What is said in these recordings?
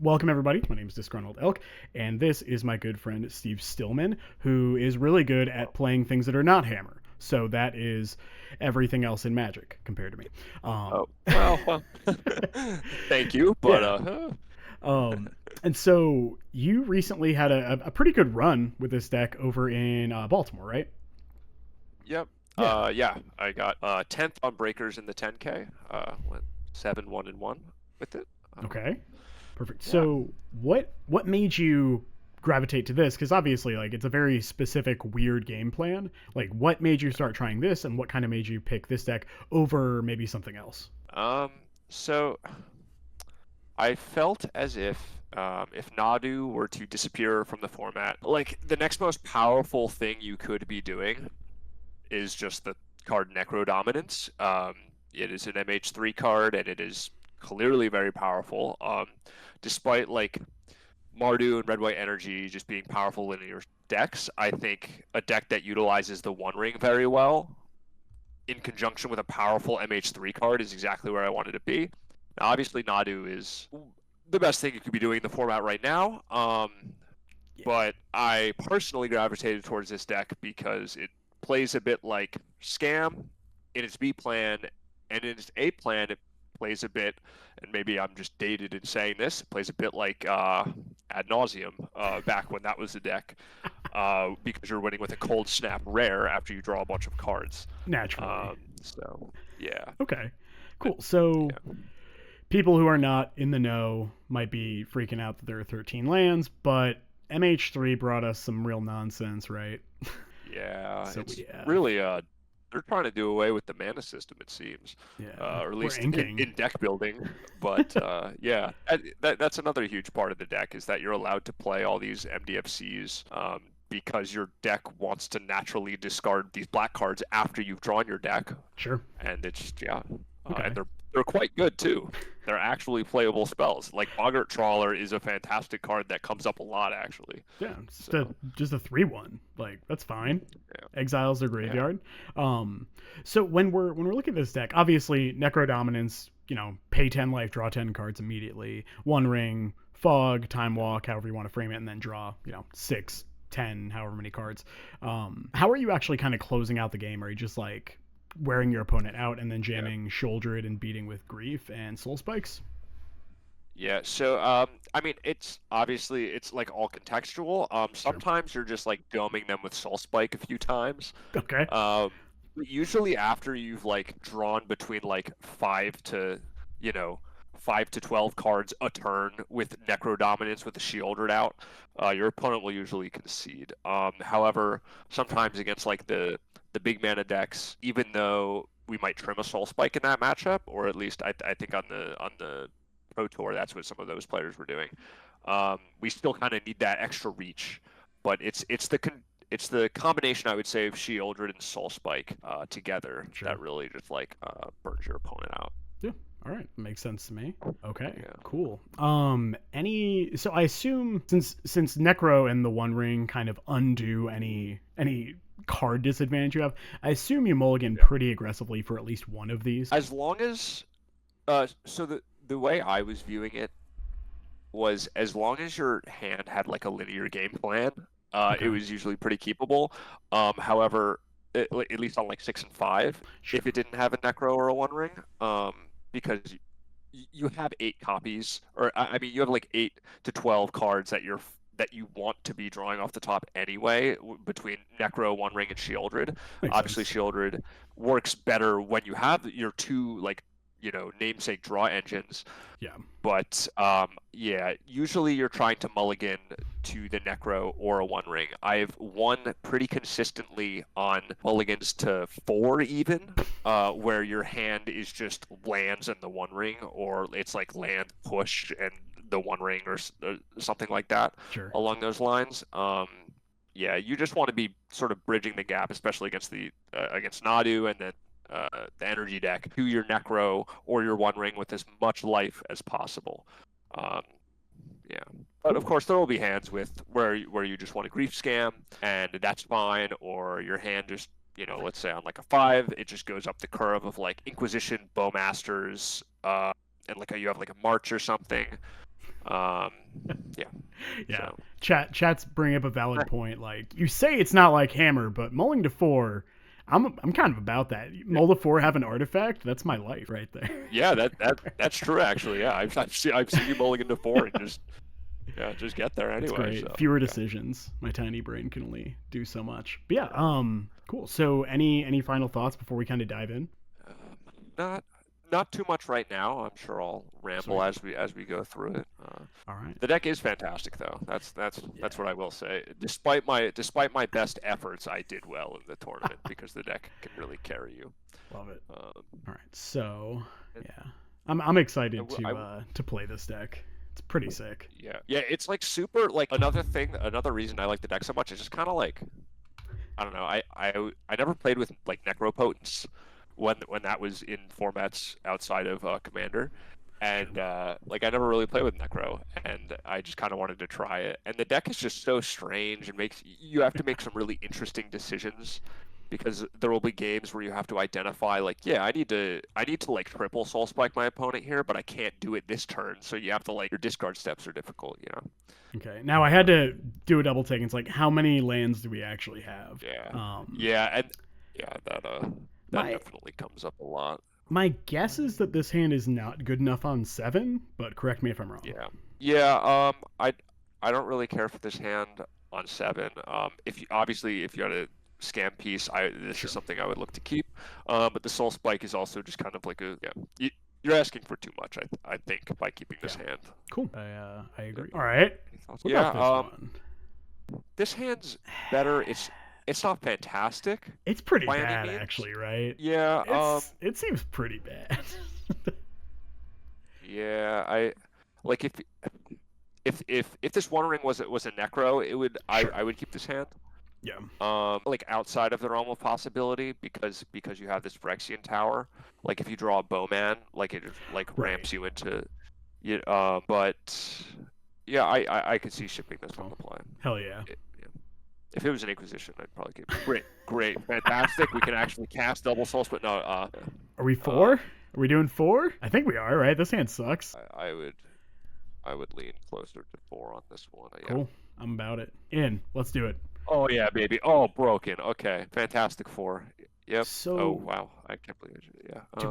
welcome everybody. My name is Disgruntled Elk, and this is my good friend Steve Stillman, who is really good at playing things that are not Hammer. So that is everything else in Magic compared to me. Oh, well, thank you, but Yeah. And so you recently had a pretty good run with this deck over in Baltimore, right? yep. Yeah. Yeah, I got 10th on breakers in the 10K. Went 7-1-1 with it. Okay. Perfect. Yeah. So what made you gravitate to this? Because obviously, like, it's a very specific, weird game plan. Like, what made you start trying this, and what kind of made you pick this deck over maybe something else? Um, so I felt as if Nadu were to disappear from the format, like the next most powerful thing you could be doing is just the card Necrodominance. It is an MH3 card, and it is clearly very powerful. Despite like Mardu and Red White Energy just being powerful linear decks, I think a deck that utilizes the One Ring very well, in conjunction with a powerful MH3 card, is exactly where I wanted to be. Now, obviously, Nadu is the best thing you could be doing in the format right now. Yeah. But I personally gravitated towards this deck because it plays a bit like Scam in its B plan, and in its A plan, it plays a bit, and maybe I'm just dated in saying this, it plays a bit like Ad Nauseum back when that was the deck, because you're winning with a Cold Snap rare after you draw a bunch of cards. Naturally. So, yeah. Okay. But, Cool. So yeah. people who are not in the know might be freaking out that there are 13 lands, but MH3 brought us some real nonsense, right? Yeah, So it's we have really they're trying to do away with the mana system, it seems, yeah, or at we're least inking. in deck building. But yeah, that's another huge part of the deck is that you're allowed to play all these MDFCs because your deck wants to naturally discard these black cards after you've drawn your deck, Sure. and it's yeah, and Okay. they're quite good too. They're actually playable spells. Like Boggart Trawler is a fantastic card that comes up a lot actually. Yeah, it's So just a 3/1. Like, that's fine. yeah, Exiles their yeah, graveyard. So when we're looking at this deck, obviously Necrodominance, pay 10 life, draw 10 cards immediately. One ring, fog, time walk, however you want to frame it, and then draw, 6, 10, however many cards. How are you actually kind of closing out the game? Are you just like wearing your opponent out and then yeah. jamming Shoulder It and beating with Grief and Soul Spikes? Yeah, so I mean, it's obviously it's like all contextual. Sure. Sometimes you're just like doming them with Soul Spike a few times. Okay. But usually after you've like drawn between like you know, 5 to 12 cards a turn with Necro Dominance with the Shieldred out, your opponent will usually concede. However, sometimes against like the big mana decks, even though we might trim a Soul Spike in that matchup, or at least I think on the Pro Tour, that's what some of those players were doing. We still kind of need that extra reach, but it's the combination, I would say, of Shieldred and Soul Spike together Sure. that really just like burns your opponent out. Yeah. All right. Makes sense to me. Okay. Yeah. Cool. So I assume since Necro and the One Ring kind of undo any card disadvantage you have, I assume you mulligan Yeah. pretty aggressively for at least one of these. As long as so the way I was viewing it was as long as your hand had like a linear game plan, it Okay. was usually pretty keepable. However, at least on like 6 and 5, Sure. if it didn't have a Necro or a One Ring, because you have 8 copies, or I mean, you have like 8 to 12 cards that you want to be drawing off the top anyway, between Necro, One Ring, and Shieldred. Makes Obviously, sense. Shieldred works better when you have your two like namesake draw engines, Yeah. but yeah, usually you're trying to mulligan to the Necro or a One Ring. I've won pretty consistently on mulligans to 4 even, where your hand is just lands and the One Ring, or it's like land push and the One Ring, or something like that Sure. along those lines. Yeah, you just want to be sort of bridging the gap, especially against Nadu, and then the energy deck to your Necro or your One Ring with as much life as possible. Um, yeah, but of Cool. course there will be hands with where you just want a grief scam, and that's fine. Or your hand just let's say on like a 5, it just goes up the curve of like Inquisition, Bowmasters, and like you have like a March or something. Yeah. So Chat's bring up a valid point. Like you say, it's not like Hammer, but mulling to 4. I'm kind of about that. Mull to 4, have an artifact. That's my life right there. yeah, that's true actually. Yeah, I've seen you mulling into 4 and just get there It's anyway. great. So Fewer yeah. decisions. My tiny brain can only do so much. But yeah, cool. So any final thoughts before we kind of dive in? Not not too much right now. I'm sure I'll ramble Sweet. as we go through it. All right. The deck is fantastic though. That's what I will say. Despite my best efforts, I did well in the tournament because the deck can really carry you. Love it. Um, All right. So and yeah, I'm excited I w- I w- to play this deck. It's pretty sick. yeah, it's like super like another reason I like the deck so much is just kind of like I don't know. I never played with like Necropotence when that was in formats outside of Commander, and like I never really played with Necro, and I just kind of wanted to try it. And the deck is just so strange and makes you have to make some really interesting decisions because there will be games where you have to identify like, yeah, I need to like triple Soul Spike my opponent here, but I can't do it this turn. So you have to like your discard steps are difficult, you know. Okay. Now I had to do a double take. It's like how many lands do we actually have? Yeah, and yeah, that My definitely comes up a lot. my guess is that this hand is not good enough on 7, but correct me if I'm wrong. Yeah. I don't really care for this hand on 7. If you had a scam piece, this is something I would look to keep. But the Soul Spike is also just kind of like you're asking for too much, I think, by keeping this hand. Cool. I agree. All right. What about this one? This hand's better. It's not fantastic. It's pretty by any bad, means. actually, right? Yeah. It seems pretty bad. Yeah. I like if this One Ring was a Necro, it would I would keep this hand. Yeah. Like outside of the realm of possibility because you have this Phyrexian Tower. Like if you draw a Bowman, like it like ramps you into but yeah, I could see shipping this one to play. Hell yeah. If it was an Inquisition, I'd probably keep it. Great, fantastic. We can actually cast double souls, but no. Are we 4? Are we doing 4? I think we are, right? This hand sucks. I would lean closer to 4 on this one. Yeah. Cool. I'm about it. In. Let's do it. Oh yeah, baby. Oh, broken. Okay, fantastic 4. Yep. So, oh wow, I can't believe it. Yeah. Do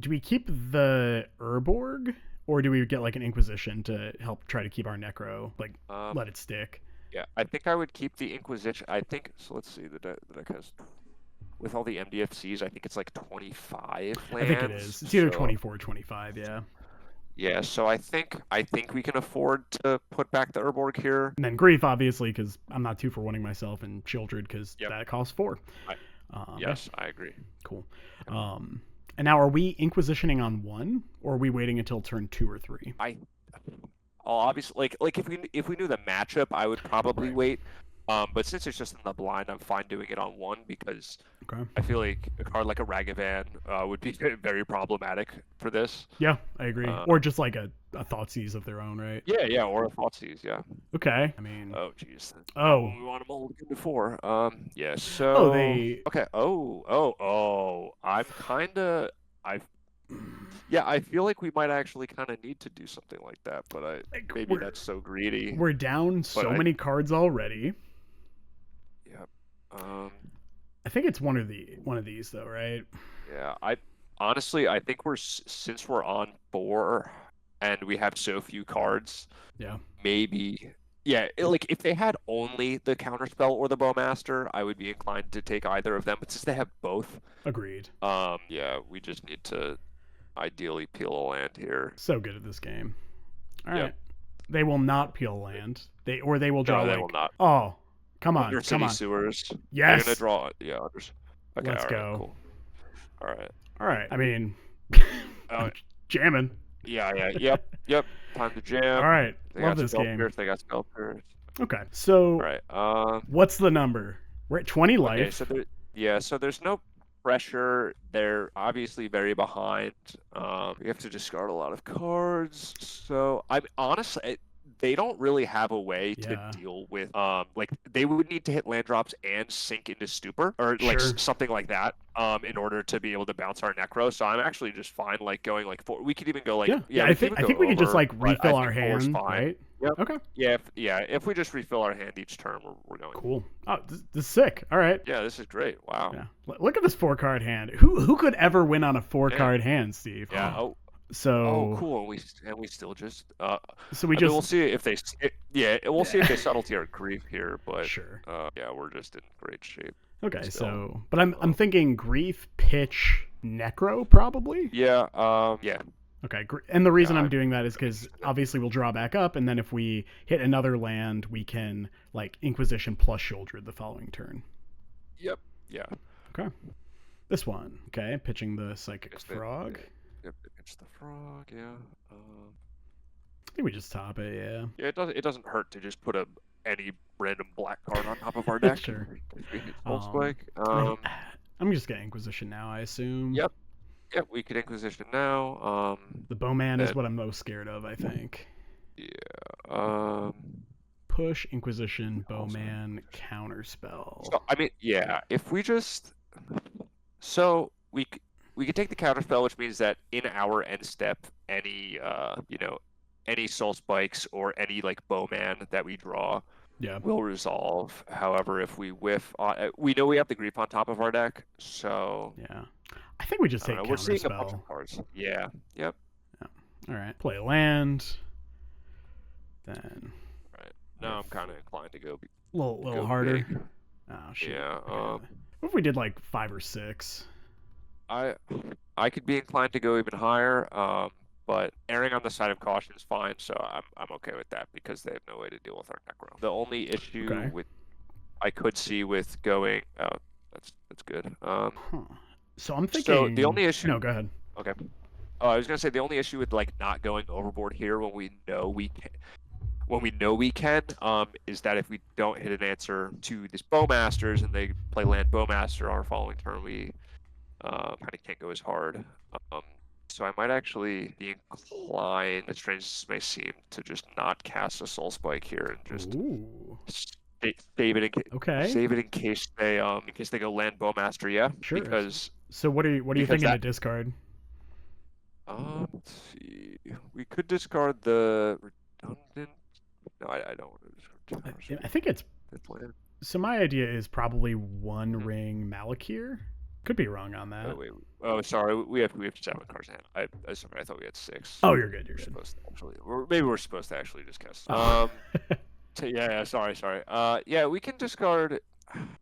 we keep the Urborg, or do we get like an Inquisition to help try to keep our Necro, like let it stick? Yeah, I think I would keep the Inquisition. I think so. Let's see. The deck has, with all the MDFCs, I think it's like 25 lands. I think it is. It's either 24 or 25. Yeah. Yeah. So I think we can afford to put back the Urborg here. And then Grief, obviously, because I'm not 2 for 1ing myself, and Childred because that costs 4. Yes, I agree. Cool. And now, are we Inquisitioning on 1, or are we waiting until turn 2 or 3? Obviously, like if we knew the matchup, I would probably wait. But since it's just in the blind, I'm fine doing it on 1 because I feel like a card like a Ragavan would be very problematic for this. Yeah, I agree. Or just like a Thoughtseize of their own, right? Yeah, or a Thoughtseize, yeah. Okay. I mean. Oh, jeez. Oh. We want them all before. Yeah. So. Oh, they. Okay. I'm kind of. I feel like we might actually kind of need to do something like that, but maybe that's so greedy. We're down so many cards already. Yep. I think it's one of these though, right? Yeah. I think since we're on 4 and we have so few cards. Yeah. Maybe. Yeah, like if they had only the Counterspell or the Bowmaster, I would be inclined to take either of them. But since they have both, agreed. Yeah, we just need to ideally peel a land here. So good at this game. All right, they will not peel a land. They will draw. No, they will not. Oh, come on, Undercity Sewers. Yes. They're gonna draw. Yeah. Okay. Let's go. Cool. All right. I mean, jamming. Yeah. Yep. Time to jam. All right. Love this game. They got spell pierce. Okay. So. All right. What's the number? We're at 20 life. Okay, so there's no pressure. They're obviously very behind. We have to discard a lot of cards. So I'm honestly, they don't really have a way to deal with like they would need to hit land drops and sink into stupor or like something like that in order to be able to bounce our Necro. So I'm actually just fine like going like 4. We could even go like I think we could just like refill our hand, right? Yep. Okay. If we just refill our hand each turn, we're going. Cool. Oh, this is sick. All right. Yeah, this is great. Wow. Yeah. Look at this 4-card hand. Who could ever win on a 4-card hand, Steve? Yeah. Oh, So cool. And we still just so we I mean, just we'll see if they we'll see if they subtlety our grief here, but sure. yeah, we're just in great shape. Okay, still. so but I'm thinking grief, pitch, necro probably. Yeah. Yeah. Okay, and the reason Yeah, I'm doing that is because obviously we'll draw back up, and then if we hit another land, we can like Inquisition plus Shouldred the following turn. Yep. Yeah. Okay. This one. Okay, pitching the Psychic Frog. Yep, pitch the frog. Yeah. I think we just top it. Yeah. Yeah. It doesn't hurt to just put any random black card on top of our deck. Sure. Spike. I'm just getting Inquisition now, I assume. Yep. Yep, we could Inquisition now. The Bowman is what I'm most scared of, I think. Yeah. Push, Inquisition, Bowman, Counterspell. So, I mean, yeah, if we just... So, we could take the Counterspell, which means that in our end step, any, any Soul Spikes or any, like, Bowman that we draw will resolve. However, if we whiff... we know we have the Grief on top of our deck, so... Yeah. I think we just take Counterspell. We're seeing a bunch of cards. Yeah. Yep. Yeah. All right. Play a land. Then. Right. Now I'm kind of inclined to go. A little harder. Big. Oh shit. Yeah. What if we did like 5 or 6? I could be inclined to go even higher. But erring on the side of caution is fine. So I'm okay with that because they have no way to deal with our Necro. The only issue I could see with going. Oh, that's good. So I'm thinking. So the only issue. No, go ahead. Okay. Oh, I was gonna say the only issue with like not going overboard here when we know we can, is that if we don't hit an answer to this Bowmasters and they play land Bowmaster our following turn, we kind of can't go as hard. So I might actually be inclined, as strange as this may seem, to just not cast a Soul Spike here and just save it in case they go land Bowmaster. Yeah. Sure. Because. So what are you thinking to discard? Let's see. We could discard the redundant. No, I don't want to discard. I think it's. So my idea is probably One Ring Malakir. Could be wrong on that. Oh, wait. Oh, sorry. We have 7 cards in hand. I thought we had 6. Oh, you're good. Maybe we're supposed to actually just cast. Yeah. Sorry. Yeah, we can discard.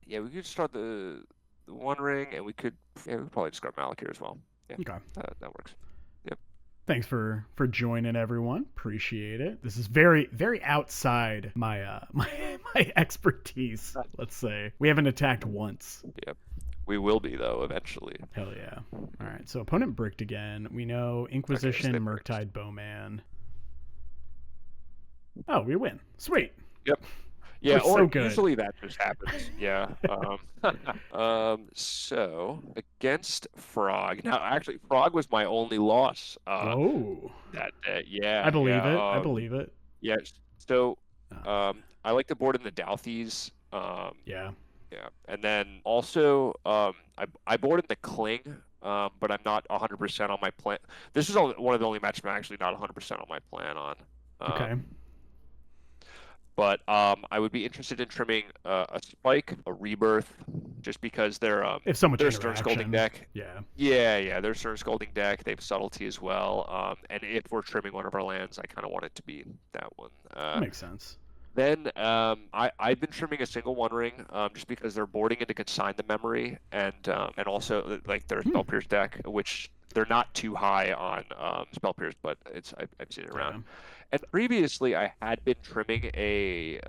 Yeah, we could discard the One Ring, and we could probably discard Malakir as well. Yeah. Okay. That works. Yep. Thanks for joining, everyone. Appreciate it. This is very, very outside my my expertise. Let's say we haven't attacked once. Yep. We will be though eventually. Hell yeah! All right. So opponent bricked again. We know Inquisition, Murktide, Bowman. Oh, we win. Sweet. Yep. Yeah, or so usually that just happens. Yeah. So against Frog. Now, actually, Frog was my only loss. That yeah. I believe it. I believe it. Yeah. So, I like the board in the Douthies. Yeah. Yeah, and then also I boarded the Cling, but I'm not 100% on my plan. This is one of the only matches I'm actually not 100% on my plan on. Okay. But I would be interested in trimming a Spike, a Rebirth, just because they're they're Stern Scolding deck. Yeah. Yeah, they're Stern Scolding deck. They have subtlety as well. And if we're trimming one of our lands, I kind of want it to be that one. That makes sense. Then I've been trimming a single One Ring just because they're boarding into Consign the Memory and also like their Spell Pierce deck, which they're not too high on Spell Pierce, but I've seen it around. And previously I had been trimming a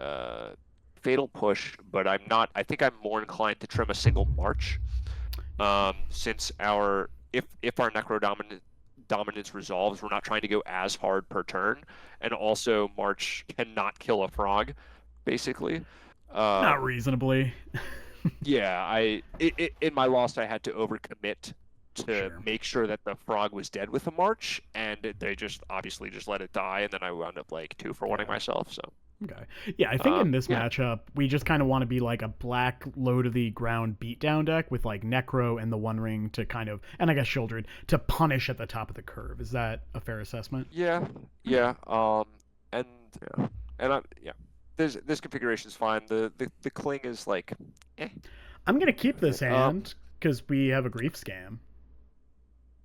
Fatal Push, but I'm not. I think I'm more inclined to trim a single March since if our Necro-dominance resolves, we're not trying to go as hard per turn, and also March cannot kill a frog, basically. Not reasonably. Yeah, in my loss I had to overcommit to make sure that the frog was dead with a March, and they just obviously just let it die, and then I wound up like 2-for-1ing myself. So. Okay. Yeah, I think in this matchup, we just kind of want to be like a black low to the ground beatdown deck with like Necro and the One Ring to kind of, and I guess Shieldred, to punish at the top of the curve. Is that a fair assessment? Yeah. And and this configuration is fine. The cling is like, eh. I'm gonna keep this hand because we have a grief scam.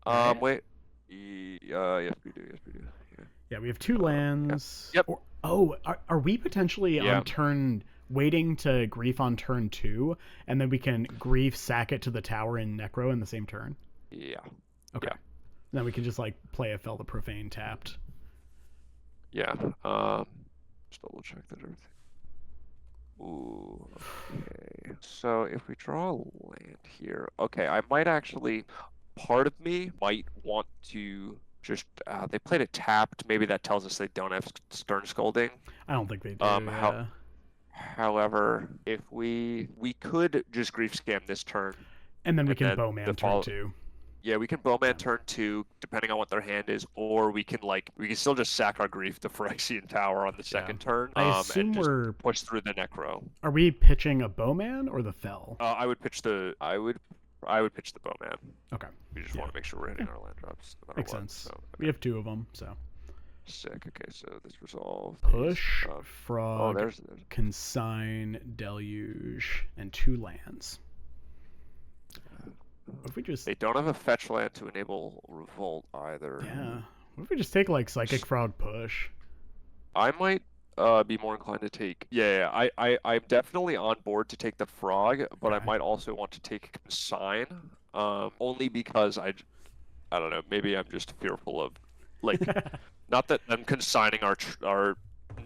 Right? Wait. Yes we do. Yes we do. Yeah. Yeah, we have 2 lands. Yep. Are we potentially on turn waiting to grief on turn 2, and then we can grief sack it to the tower in Necro in the same turn? Yeah. Okay. Yeah. Then we can just like play a Fel the Profane tapped. Yeah. Just double check that everything. Ooh. Okay. So if we draw a land here, okay, I might actually. Part of me might want to just. They played it tapped. Maybe that tells us they don't have Stern Scolding. I don't think they do. However, if we could just grief scam this turn, and then we can bowman turn 2. Yeah, we can bowman turn 2, depending on what their hand is, or we can still just sack our grief to Phyrexian Tower on the second turn. I assume and just we're push through the Necro. Are we pitching a bowman or the Fel? I would pitch the bowman. Okay. We just want to make sure we're hitting our land drops. No matter Makes what, sense. So, okay. We have 2 of them, so. Sick. Okay, so this resolve. Push, frog, there's... consign, deluge, and 2 lands. What if we just... They don't have a fetch land to enable revolt either. Yeah. What if we just take like Psychic Frog push? I might be more inclined to take. Yeah, I'm definitely on board to take the frog, but I might also want to take consign. Only because I don't know. Maybe I'm just fearful of like. Not that them consigning our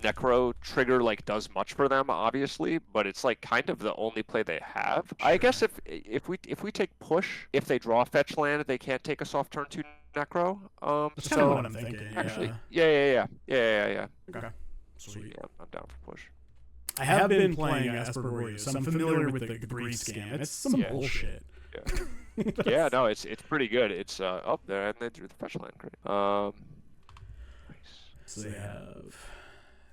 Necro trigger does much for them, obviously, but it's kind of the only play they have. Sure. I guess if we take push, if they draw fetch land, they can't take us off turn 2 Necro. That's kind of what I'm thinking. Actually, yeah. Okay. Sweet. Yeah, I'm down for push. I have been playing Asperboreus, so I'm familiar with the grief scam. It's some bullshit. Yeah. Yeah, no, it's pretty good. It's up there, and they drew the fetch land. Great. Nice. So they have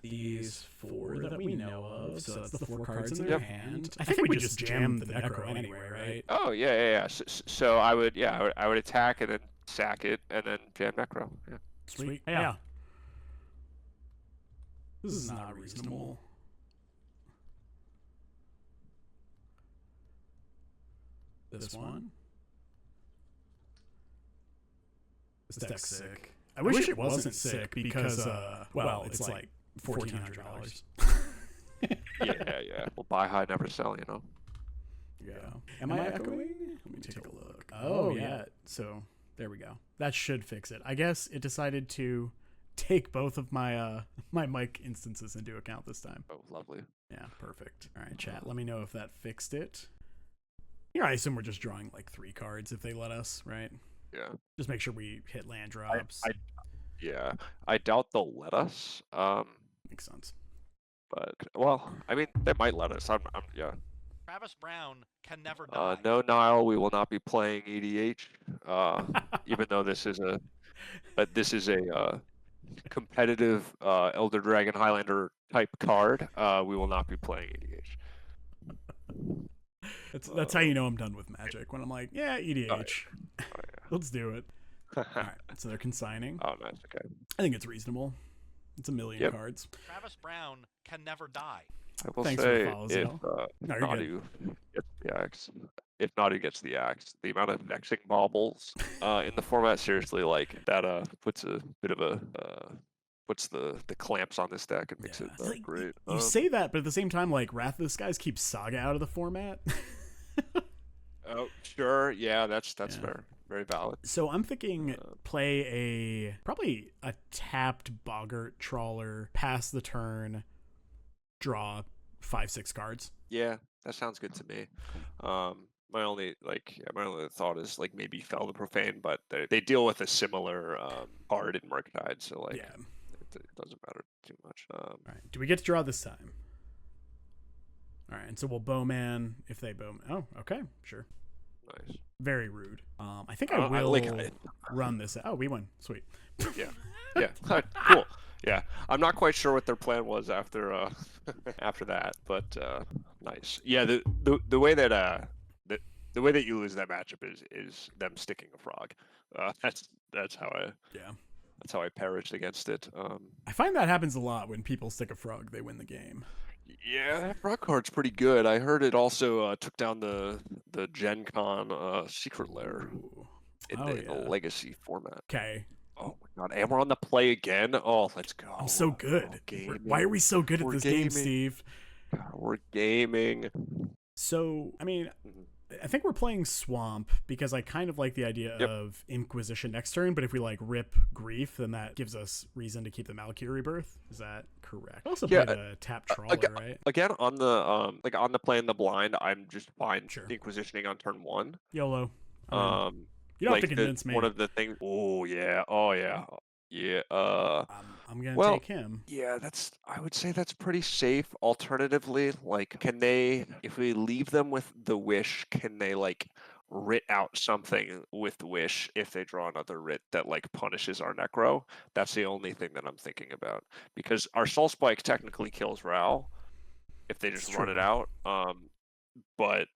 these 4 that we know of. So that's the 4 cards in their hand. I think we just jam the Necro anyway, right? Oh yeah. So I would attack and then sack it and then jam Necro. Yeah. Sweet. Yeah. This is not reasonable. This one. This deck's sick. I wish it wasn't sick because, well, it's like $1,400. Yeah. Well, buy high, never sell, you know? Yeah. Am I echoing? Let me take a look. Oh, yeah. So, there we go. That should fix it. I guess it decided to take both of my my mic instances into account this time. Oh, lovely. Yeah, perfect. All right, chat. Let me know if that fixed it. Here, I assume we're just drawing 3 cards if they let us, right? Yeah. Just make sure we hit land drops. I doubt they'll let us. Makes sense. But well, I mean, they might let us. Yeah. Travis Brown can never die. No, Nile, we will not be playing EDH. Even though this is a competitive Elder Dragon Highlander type card, we will not be playing EDH. That's how you know I'm done with Magic, when I'm like, yeah, EDH. Oh, yeah. Let's do it. All right, so they're consigning. Oh, nice. Okay. I think it's reasonable. It's a million cards. Travis Brown can never die. I will Thanks say, for the follow, Nadu gets the axe, if Nadu gets the axe, the amount of vexing baubles in the format, seriously, that puts a bit of a puts the clamps on this deck and makes it great. You say that, but at the same time, Wrath of the Skies keeps Saga out of the format. Oh, sure. Yeah, that's fair. Very valid. So I'm thinking play probably a tapped Boggart Trawler, pass the turn, draw 5-6 cards. Yeah, that sounds good to me. My only thought is maybe Fel the Profane, but they deal with a similar card in Murktide, so it doesn't matter too much. All right. Do we get to draw this time? All right, and so we'll bowman if they bowman. Oh, okay, sure. Nice. Very rude. I think I will run this. Oh, we won. Sweet. Yeah. Cool. Yeah, I'm not quite sure what their plan was after after that, but nice. Yeah, the way that the way that you lose that matchup is them sticking a frog. That's how I That's how I perished against it. I find that happens a lot when people stick a frog, they win the game. Yeah, that frog card's pretty good. I heard it also took down the Gen Con secret lair Ooh. in, Oh, in the yeah. legacy format. Okay. Oh my god, and we're on the play again. Oh, let's go. I'm so good. Why are we so good at this game, Steve? God, we're gaming. So, I mean, Mhm. I think we're playing Swamp because I kind of like the idea Yep. of Inquisition next turn, but if we like rip Grief, then that gives us reason to keep the Malkir Rebirth. Is that correct? I also Yeah, played a tap trawler, right? Again, on the play in the blind, I'm just fine Sure. Inquisitioning on turn 1. YOLO. I mean, you don't have to convince me. One of the things. Oh yeah. Yeah. I'm gonna Well, take him. Yeah, I would say that's pretty safe. Alternatively, like, if we leave them with the wish, can they like writ out something with the wish if they draw another writ that like punishes our necro? That's the only thing that I'm thinking about. Because our soul spike technically kills Ral if they just run it true. out. But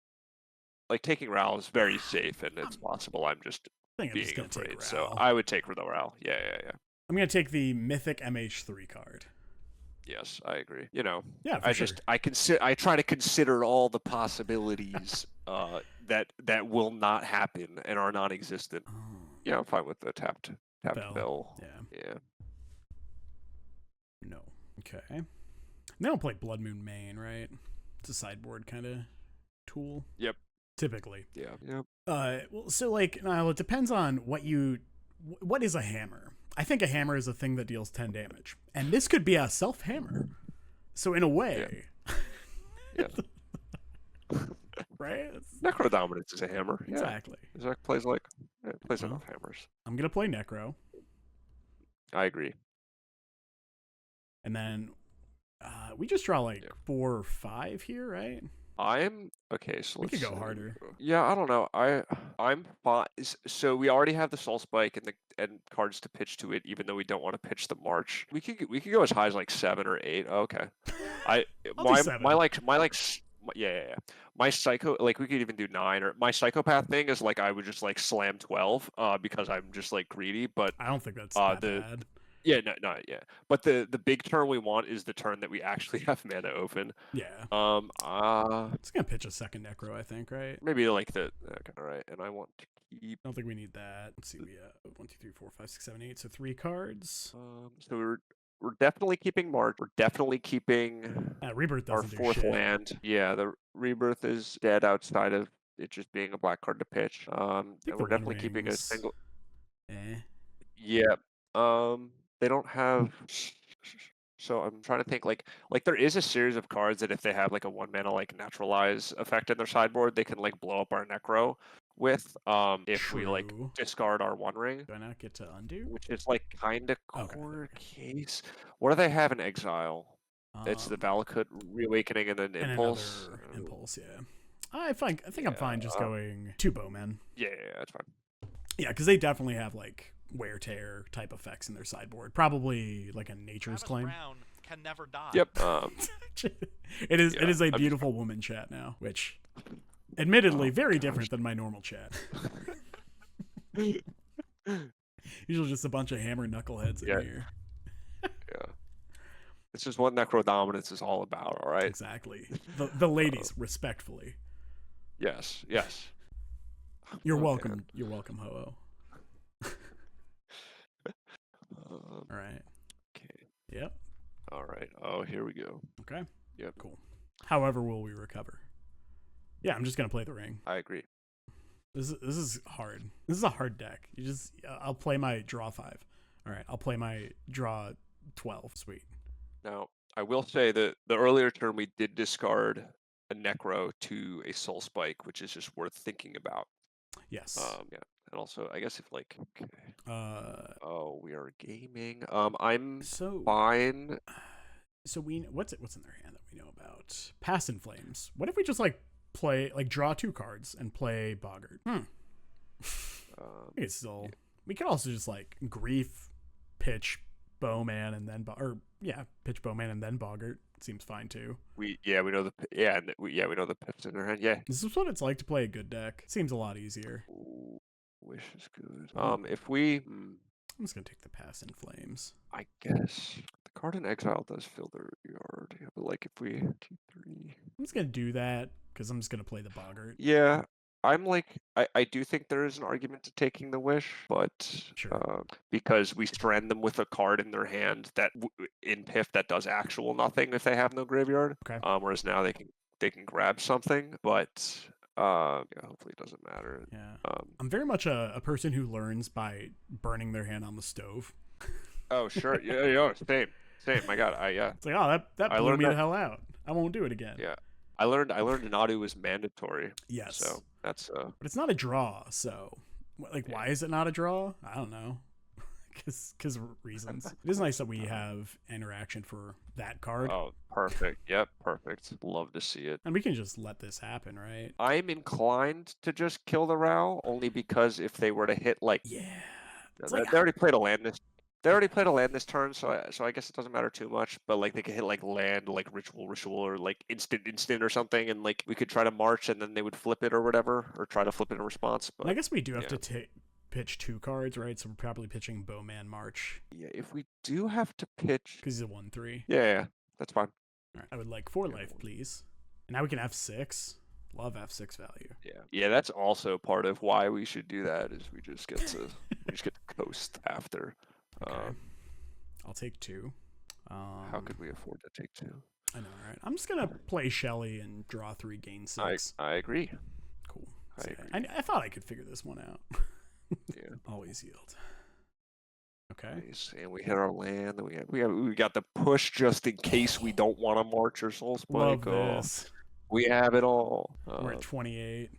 like taking Ral is very safe and it's possible I'm just I think I'm just being gonna take afraid. So Ral. I would take the Ral. Yeah. I'm gonna take the Mythic MH3 card. Yes, I agree. You know, Yeah, for sure. I try to consider all the possibilities that will not happen and are non-existent. Oh, Yeah, I'm fine with the tapped bell. Yeah. No. Okay. They don't play Blood Moon Main, right? It's a sideboard kind of tool. Yep. Typically. Yeah. Yep. Well, so like, Niall, it depends on what is a hammer. I think a hammer is a thing that deals 10 damage, and this could be a self hammer. So in a way, Yeah. right? Necrodominance is a hammer. Exactly. Yeah. It plays enough hammers. I'm gonna play Necro, I agree. and then we just draw like 4 or 5 here, right? Okay, so We let's could go see. harder. Yeah, I don't know. I'm fine. So we already have the soul spike and cards to pitch to it, even though we don't want to pitch the march. We could go as high as like 7 or 8. Okay. I'll do 7. Yeah. My psycho, like, we could even do 9, or my psychopath thing is like I would just like slam 12 because I'm just like greedy, but I don't think that's that bad. yeah, no, yeah. But the big turn we want is the turn that we actually have mana open. Yeah. It's gonna pitch a second Necro, I think, right? Maybe like okay, all right. And I want to keep. I don't think we need that. Let's see. We have 1, 2, 3, 4, 5, 6, 7, 8. So 3 cards. So we're definitely keeping March. We're definitely keeping Rebirth our doesn't do 4th shit. land. Yeah, the Rebirth is dead outside of it just being a black card to pitch. And we're definitely keeping a single. Yeah. They don't have. So I'm trying to think like there is a series of cards that if they have like a 1 mana like neutralize effect in their sideboard, they can like blow up our necro with if we like discard our 1 ring. Do I not get to undo? Which is like kind of core case. What do they have in exile? It's the Valakut Reawakening and then Impulse. Impulse, yeah. I think I'm fine just going 2 Bowmen. Yeah, that's fine. Yeah, because they definitely have like wear tear type effects in their sideboard. Probably like a Nature's Travis Claim. Brown can never die. Yep. It is a beautiful woman chat now, which admittedly very different than my normal chat. Usually just a bunch of hammer knuckleheads in here. Yeah. This is what Necrodominance is all about, all right? Exactly. The ladies, respectfully. Yes. You're welcome. You're welcome, Ho-Oh. All right. Okay. Yep. All right. Oh, here we go. Okay. Yep. Cool. However, will we recover? Yeah, I'm just gonna play the ring. I agree. This is hard. This is a hard deck. I'll play my draw 5. All right. I'll play my draw 12. Sweet. Now, I will say that the earlier turn we did discard a Necro to a Soul Spike, which is just worth thinking about. Yes. Yeah. And also, I guess if like, okay. Oh, we are gaming. I'm so fine. So what's in their hand that we know about? Past in Flames. What if we just like draw 2 cards and play Boggart? It's still. Yeah. We could also just like Grief, pitch Bowman, and then pitch Bowman and then Boggart. Seems fine too. We know the pips in their hand. Yeah. This is what it's like to play a good deck. Seems a lot easier. Ooh, wish is good. If we I'm just gonna take the Pass in Flames. I guess the card in exile does fill their yard. Yeah, but like if we 2/3. I'm just gonna do that because I'm just gonna play the Boggart. Yeah, I'm like I do think there is an argument to taking the wish, but Sure. because we strand them with a card in their hand that in Piff that does actual nothing if they have no graveyard. Okay. Whereas now they can grab something, but yeah, hopefully it doesn't matter. Yeah. I'm very much a person who learns by burning their hand on the stove. Oh sure, yeah, same. My God, yeah. It's like, oh, that I blew learned me the that- hell out. I won't do it again. Yeah, I learned Nadu was mandatory. Yes. So that's But it's not a draw, so like, why is it not a draw? I don't know. Because reasons. It is nice that we have interaction for that card. Oh, perfect. Yep, perfect. Love to see it. And we can just let this happen, right? I'm inclined to just kill the Rao only because if they were to hit like Yeah. It's they like, already played a land this turn, so I guess it doesn't matter too much. But like they could hit like land, like ritual, or like instant or something, and like we could try to march and then they would flip it or whatever, or try to flip it in response. But I guess we do have to pitch 2 cards, right? So we're probably pitching Bowman March. Yeah, if we do have to pitch, because he's a 1/3. Yeah, that's fine. All right. I would like 4 life, please. And now we can F6. Love F6 value. Yeah, that's also part of why we should do that. Is we just get to coast after. Okay. I'll take 2. How could we afford to take 2? I know, right? I'm just gonna play Shelly and draw 3, gain 6. I agree. Cool. I agree. I thought I could figure this one out. Yeah. Always yield. Okay. Nice. And we hit our land. And we got the push just in case we don't want to march or soul spike. Love this. We have it all. We're at 28.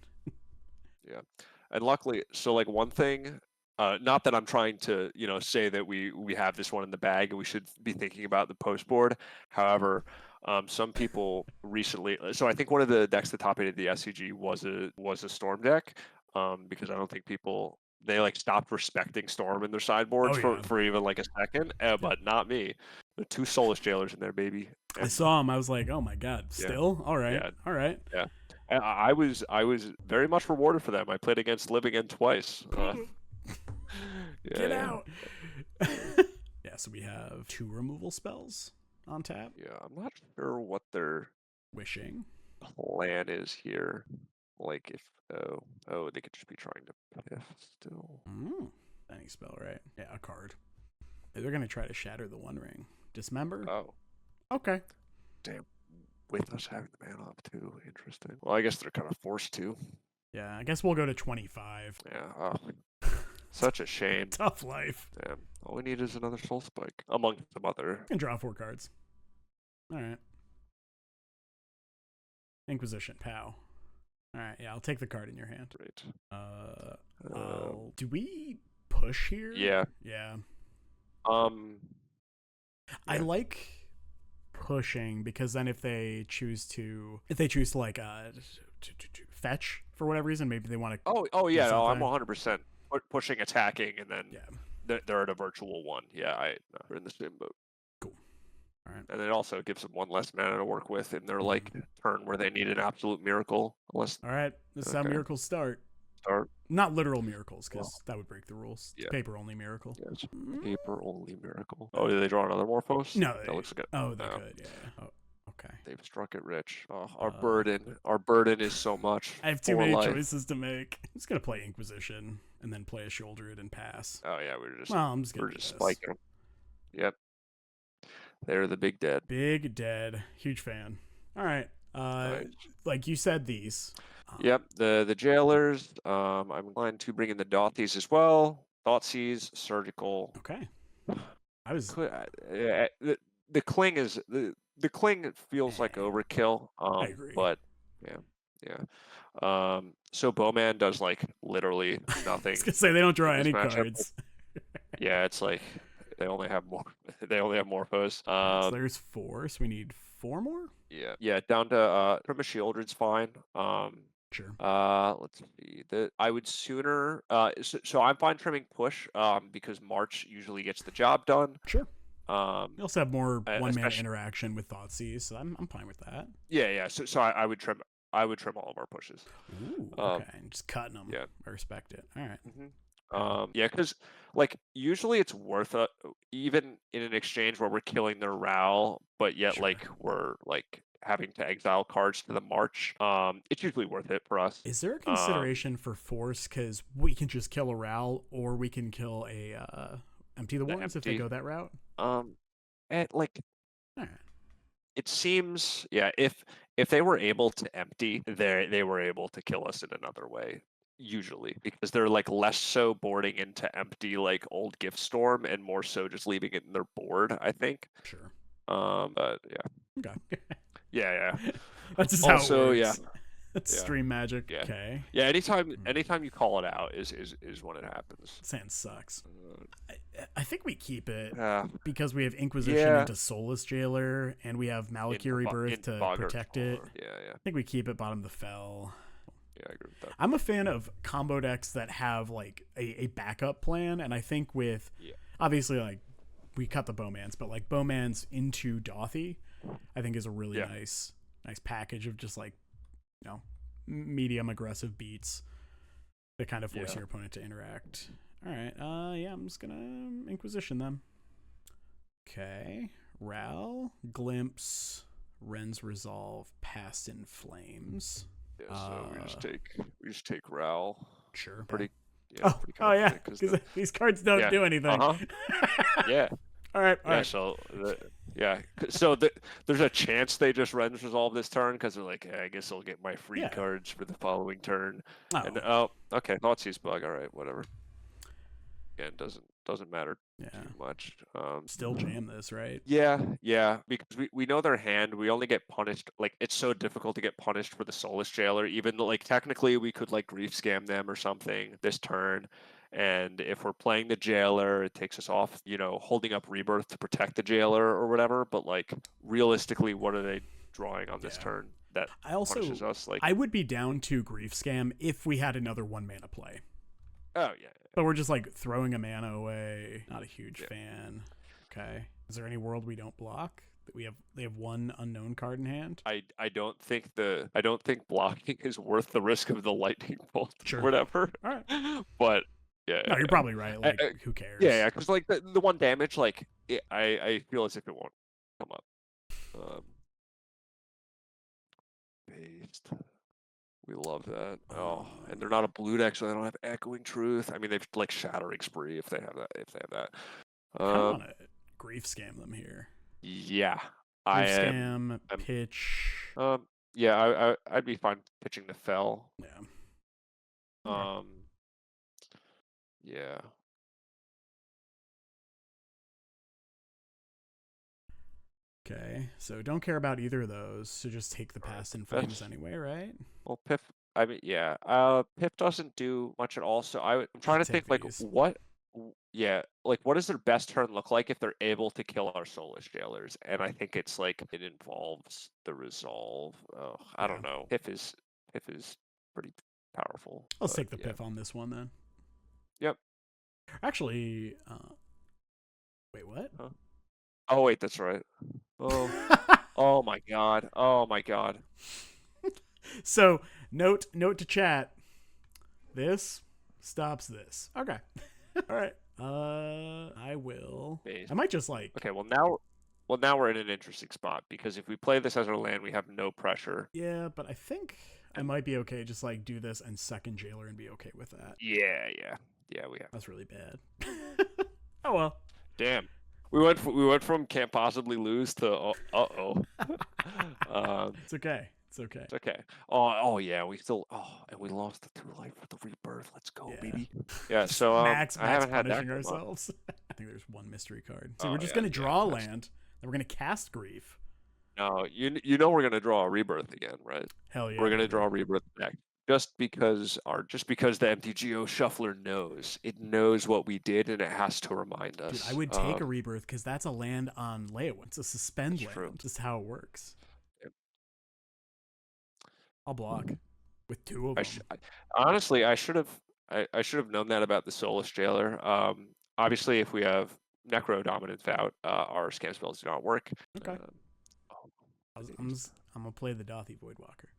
Yeah, and luckily, so like one thing. Not that I'm trying to, say that we have this one in the bag and we should be thinking about the post board. However, some people recently, so I think one of the decks that top aided the SCG was a Storm deck, because I don't think they like stopped respecting Storm in their sideboards for even like a second, but not me. There are 2 Soulless Jailers in there, baby. I saw him. I was like, oh my God, still? All right. Yeah. All right. Yeah. And I was very much rewarded for them. I played against Live Again twice. Get out. Yeah, so we have 2 removal spells on tap. Yeah, I'm not sure what their Wishing plan is here. Like if they could just be trying to piff still. Any spell, right? Yeah, a card. They're gonna try to shatter the One Ring. Dismember? Oh. Okay. Damn. With us having the mana up too. Interesting. Well, I guess they're kind of forced to. Yeah, I guess we'll go to 25. Yeah. Oh. Such a shame. Tough life. Damn. All we need is another Soul Spike. Among some other. I can draw 4 cards. Alright. Inquisition, pow. Alright, yeah, I'll take the card in your hand. Great. Do we push here? Yeah. Yeah. I like pushing because then if they choose to like to fetch for whatever reason, maybe they want to. Oh yeah, no, I'm 100% pushing, attacking, and then yeah, they're at a virtual 1. Yeah, we're in the same boat. Cool. All right. And it also gives them 1 less mana to work with in their like turn where they need an absolute miracle. Unless. All right, this is how miracles start. Not literal miracles, because that would break the rules. It's paper only miracle. Yes, paper only miracle. Oh, did they draw another Morphos? No, that looks good. Oh, they could. Yeah. Oh, okay. They've struck it rich. Oh, our burden is so much. I have too many choices to make. I'm just gonna play Inquisition and then play a Shoulder It and pass. Oh yeah, I'm just gonna spiking them. Yep. They're the big dead. Big dead. Huge fan. All right. Like you said, these. Yep, the jailers. I'm inclined to bring in the Dothies as well. Thoughtseize, surgical. Okay. I was. The cling is the cling feels like overkill. I agree. But yeah. So Bowman does like literally nothing. I was gonna say they don't draw any cards. Yeah, it's like they only have more. They only have Morphos. So there's 4, so we need 4 more. Yeah. Down to Prima Shieldred's fine. Sure. Let's see. I would sooner. So I'm fine trimming push. Because March usually gets the job done. Sure. We also have more 1-mana interaction with Thoughtseize, so I'm fine with that. Yeah. So I would trim. I would trim all of our pushes. Ooh, okay. Just cutting them. Yeah. I respect it. All right. Yeah, because like usually it's worth it, even in an exchange where we're killing their Ral, but yet Sure. like we're like having to exile cards to the march. It's usually worth it for us. Is there a consideration for force? Because we can just kill a Ral, or we can kill a empty the warrens if they empty. go that route. And like All right. it seems, yeah, if they were able to empty, they were able to kill us in another way. Usually, because they're like less so boarding into empty like old gift storm and more so just leaving it in their board, I think. Sure. But yeah. Okay. Yeah. That's just Also, how it yeah. works. That's stream magic. Yeah. Okay. Yeah, anytime you call it out is when it happens. Sand sucks. I think we keep it Yeah. because we have Inquisition into Soulless Jailer, and we have Malakir Rebirth to protect it. Yeah. I think we keep it bottom of the fell. Yeah, I agree with that. I'm a fan of combo decks that have like a backup plan, and I think with obviously like we cut the Bowmans, but like Bowmans into Dothy, I think is a really nice package of just like, you know, medium aggressive beats that kind of force your opponent to interact. All right, yeah, I'm just gonna Inquisition them. Okay, Ral, Glimpse, Ren's Resolve, Past in Flames. Yeah, so we just take Ral. Sure. Pretty. Yeah, because these cards don't do anything. Yeah. All right. So there's a chance they just Ren's Resolve this turn because they're like, I guess I'll get my free cards for the following turn. And okay, Thoughtseize Bug. All right, whatever. Yeah, it doesn't matter too much. Still jam this, right? Yeah, because we know their hand. We only get punished. Like, it's so difficult to get punished for the Soulless Jailer. Even though, like, technically we could like grief scam them or something this turn. And if we're playing the Jailer, it takes us off, you know, holding up Rebirth to protect the Jailer or whatever. But like, realistically, what are they drawing on this turn that punishes us? Like, I would be down to grief scam if we had another 1 mana play. Oh yeah. But we're just like throwing a mana away. Not a huge fan. Okay. Is there any world we don't block? That they have one unknown card in hand? I don't think blocking is worth the risk of the lightning bolt or whatever. All right. But no, you're probably right. Like, who cares? Yeah, because like the one damage, like I feel as if it won't come up. Based. We love that. And they're not a blue deck, so they don't have Echoing Truth. I mean, they've like Shattering Spree if they have that. I want to grief scam them here. Yeah, grief scam, pitch. Yeah, I'd be fine pitching the fell. Yeah. Yeah. Okay, so don't care about either of those, so just take the Past in Flames anyway, right? Well, Pip, I mean, yeah, Pip doesn't do much at all, so I'm trying to think, like, what does their best turn look like if they're able to kill our Soulless Jailers? And I think it's like, it involves the Resolve. I don't know. Pip is pretty powerful. Let's take the Pip on this one, then. Yep. Actually, wait, what? Huh? Oh, wait, that's right. Oh, oh my god. So, note to chat. This stops this. Okay. All right. I will. I might just like. Okay, well now we're in an interesting spot because if we play this as our land, we have no pressure. Yeah, but I think I might be okay. Just like do this and second Jailer and be okay with that. Yeah, we have. That's really bad. Oh well. Damn. We went from can't possibly lose to It's okay. It's okay. Oh yeah, we still and we lost the 2 life for the Rebirth. Let's go, baby. Yeah, so Max I haven't had punishing that ourselves. I think there's one mystery card. So we're just gonna draw a land, then we're gonna cast Grief. No, you know we're gonna draw a Rebirth again, right? Hell yeah. We're gonna draw a Rebirth back. Just because the MTGO shuffler knows. It knows what we did and it has to remind us. Dude, I would take a Rebirth because that's a land on Leowen. It's a suspend land. True. Just how it works. Yep. I'll block with 2 of them. Honestly, I should have known that about the Soulless Jailer. Obviously, if we have Necro-dominance out, our scam spells do not work. Okay. I'm gonna play the Dothy Voidwalker.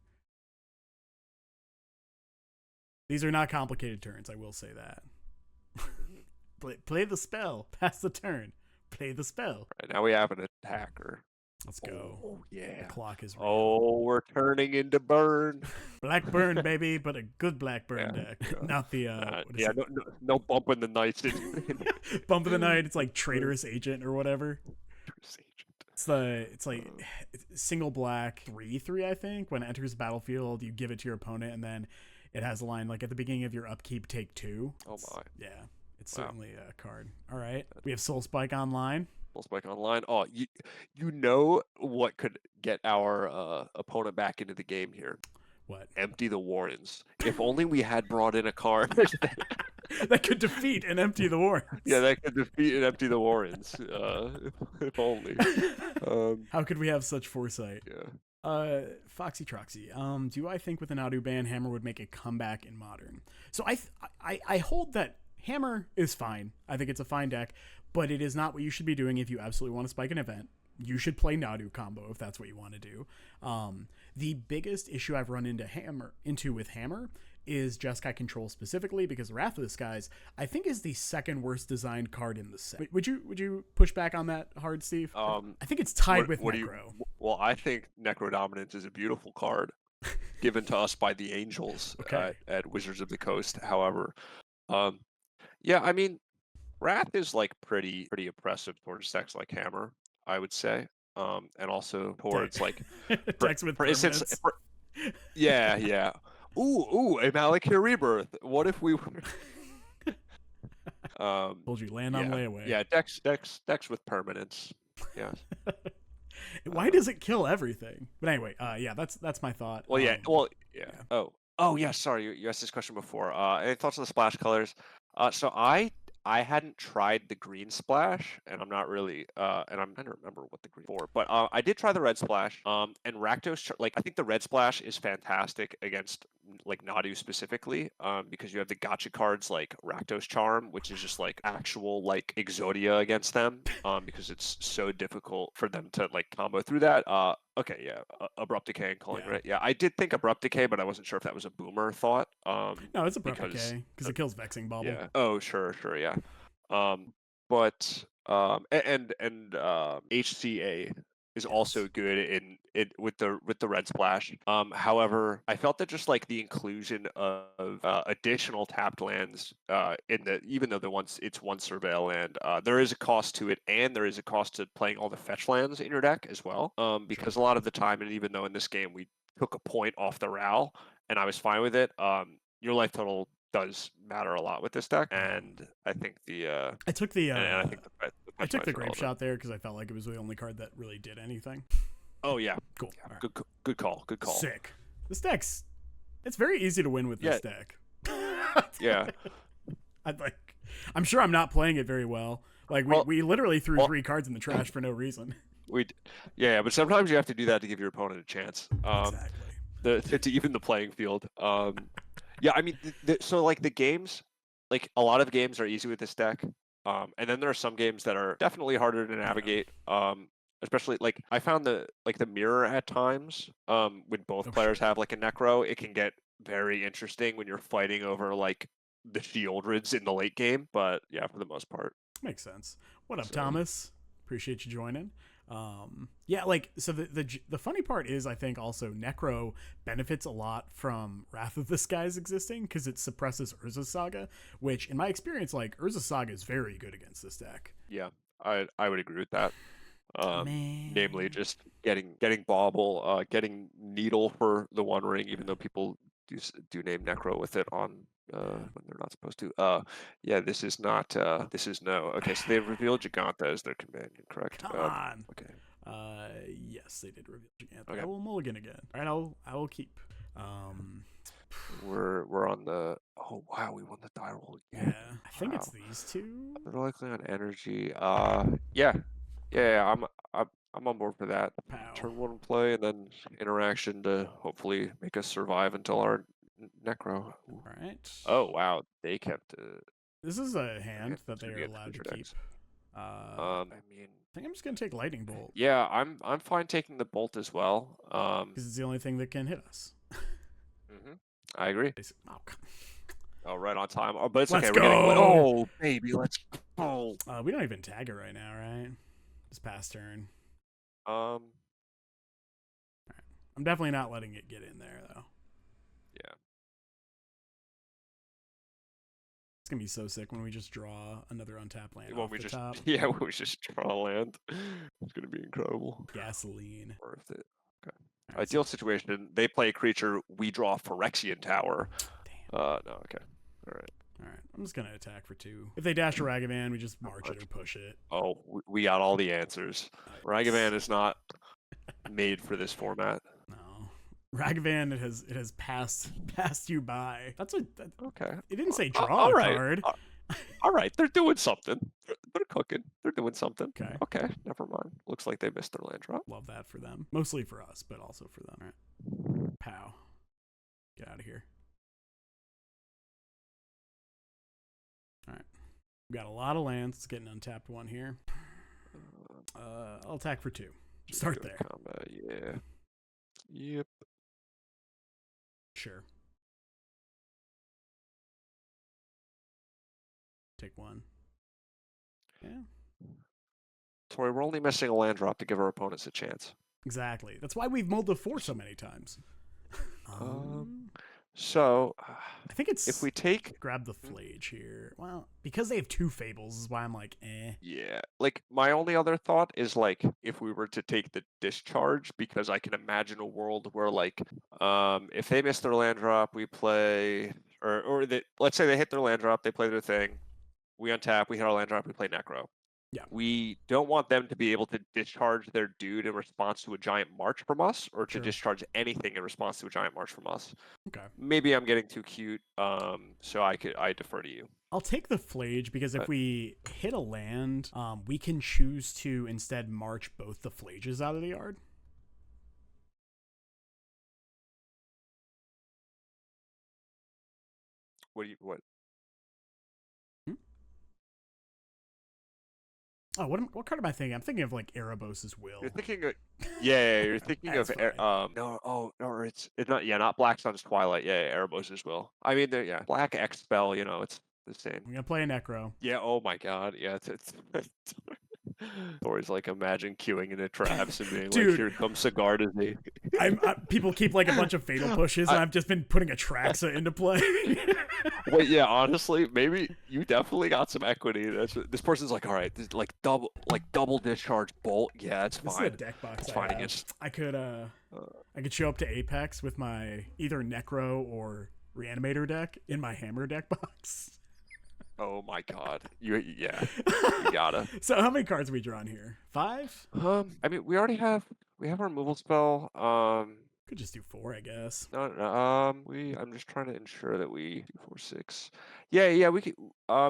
These are not complicated turns, I will say that. Play the spell. Pass the turn. Play the spell. Right, now we have an attacker. Let's go. Oh, yeah. The clock is real. Oh, we're turning into burn. Black burn, baby, but a good black burn Yeah, deck. yeah. Not the what is Yeah, it? no bumping the knights in. Bump of the night. It's like traitorous agent or whatever. It's like single black 3/3, I think. When it enters the battlefield, you give it to your opponent, and then it has a line like at the beginning of your upkeep, take 2. Oh my. Yeah, it's Wow. certainly a card. All right, we have Soul Spike online. Full spike online. Oh, you know what could get our opponent back into the game here? What? Empty the Warrens. If only we had brought in a card. That could defeat and empty the war. Yeah, that could defeat and empty the Warrens. If only. How could we have such foresight? Yeah. Foxy Troxy. Do I think with an Nadu ban, Hammer would make a comeback in Modern? So I hold that Hammer is fine. I think it's a fine deck, but it is not what you should be doing if you absolutely want to spike an event. You should play Nadu combo if that's what you want to do. The biggest issue I've run into with Hammer is Jeskai Control specifically, because Wrath of the Skies, I think, is the second worst designed card in the set. Would you push back on that hard, Steve? I think it's tied with Necro. Well, I think Necrodominance is a beautiful card given to us by the Angels at Wizards of the Coast. However, yeah, I mean, Wrath is like pretty oppressive towards decks like Hammer, I would say, and also towards like decks with for instance, yeah. Ooh, a Malakir Rebirth. What if we were told you land on layaway. Yeah, decks with permanence. Yeah. Why does it kill everything? But anyway, yeah, that's my thought. Well, yeah. Oh, yeah. Sorry, you asked this question before. Any thoughts on the splash colors? So I hadn't tried the green splash, and I'm not really, and I'm trying to remember what the green for, but I did try the red splash. And Rakdos, like I think the red splash is fantastic against like Nadu specifically, because you have the gotcha cards like Rakdos Charm, which is just like actual like Exodia against them, because it's so difficult for them to like combo through that. Okay, yeah, Abrupt Decay and Culling, right? Yeah, I did think Abrupt Decay, but I wasn't sure if that was a boomer thought. No, it's Abrupt Decay because it kills Vexing Bubble. Yeah. Oh, sure, yeah. But HCA is also good in with the red splash. However, I felt that just like the inclusion of additional tapped lands even though it's one surveil land, there is a cost to it, and there is a cost to playing all the fetch lands in your deck as well. Because a lot of the time, and even though in this game we took a point off the RAL, and I was fine with it, your life total does matter a lot with this deck, and I think I took the I took the grape shot there because I felt like it was the only card that really did anything. Oh yeah, cool. Yeah, good call. Sick. This deck's it's very easy to win with this deck. Yeah. I'm sure I'm not playing it very well. Like we literally threw 3 cards in the trash for no reason. But sometimes you have to do that to give your opponent a chance. Exactly. To even the playing field. Yeah, I mean, so like the games, like a lot of games are easy with this deck, and then there are some games that are definitely harder to navigate. Especially like I found the mirror at times, when both players have like a Necro, it can get very interesting when you're fighting over like the Shieldrids in the late game. But yeah, for the most part, makes sense. What up, Thomas? Appreciate you joining. Yeah, like so the funny part is I think also Necro benefits a lot from Wrath of the Skies existing because it suppresses Urza's Saga, which in my experience, like Urza's Saga is very good against this deck. Yeah, I would agree with that. Namely just getting Bauble, getting Needle for the One Ring, even though people do name Necro with it on when they're not supposed to. Yeah, this is not. This is no. Okay, so they revealed Giganta as their companion, correct? Come on. Okay. Yes, they did reveal Giganta. Okay. I will mulligan again. All right, I will keep. We're on the. Oh wow, we won the die roll again. Yeah, I think it's these two. They're likely on energy. Yeah. I'm on board for that. Pow. Turn 1 play, and then interaction to hopefully make us survive until our Necro. All right. Oh wow, they kept. This is a hand that they are allowed to keep. I mean, I think I'm just gonna take Lightning Bolt. Yeah, I'm fine taking the bolt as well. Because it's the only thing that can hit us. I agree. Oh, Oh, right on time. Oh, but it's Let's okay. We're getting. go! Oh, baby, let's go. We don't even tag it right now, right? Just pass turn. Um, I'm definitely not letting it get in there, though. yeah. It's going to be so sick when we just draw another untapped land When off we the just top. yeah, when we just draw land. It's gonna be incredible. Gasoline. Worth it. Okay. All right, Ideal situation. They play a creature. We draw a Phyrexian Tower. Damn. No. Okay. All right. All right. I'm just going to attack for 2. If they dash a Ragavan, we just march it or push it. Oh, we got all the answers. Ragavan is not made for this format. No. Ragavan, it has passed you by. That's a. Okay. It didn't say draw all a right. card. All right. They're doing something. They're cooking. They're doing something. Okay. Okay. Never mind. Looks like they missed their land drop. Love that for them. Mostly for us, but also for them. All right. Pow. Get out of here. All right. We got a lot of lands. Let's get an untapped one here. I'll attack for 2. Just Start go there. Combat. Yeah. Yep. Sure. Take 1. Yeah. Tori, we're only missing a land drop to give our opponents a chance. Exactly. That's why we've mulled the 4 so many times. So, I think it's if we take grab the Flage here. Well, because they have 2 Fables is why I'm like, eh. yeah, like my only other thought is like if we were to take the discharge, because I can imagine a world where like if they miss their land drop, we play or that let's say they hit their land drop, they play their thing, we untap, we hit our land drop, we play Necro. Yeah. We don't want them to be able to discharge their dude in response to a giant march from us, or to Sure. discharge anything in response to a giant march from us. Okay. Maybe I'm getting too cute, so I defer to you. I'll take the Flage because if But- we hit a land, we can choose to instead march both the Flages out of the yard. What? Oh, what card am I thinking? I'm thinking of like Erebos' Will. You're thinking of, yeah, you're thinking of, That's no, it's not, yeah, not Black Sun's Twilight, yeah, Erebos' Will. I mean, yeah, Black X Spell, it's the same. I'm gonna play a Necro. Yeah, oh my god, yeah, it's Tori's like, imagine queuing into traps and being Dude. like, here comes Cigar Disney. People keep like a bunch of Fatal Pushes, and I've just been putting a Traxa into play. Wait, yeah, honestly, maybe you definitely got some equity. This person's like, all right, this double discharge bolt. Yeah, it's This fine. is a deck box. It's I fine have. against. I could show up to Apex with my either Necro or Reanimator deck in my Hammer deck box. Oh my god, you gotta. So how many cards are we drawing here? 5? I mean, we have our removal spell. Could just do 4, I guess. No, I'm just trying to ensure that we do 4, 6. Yeah, we could.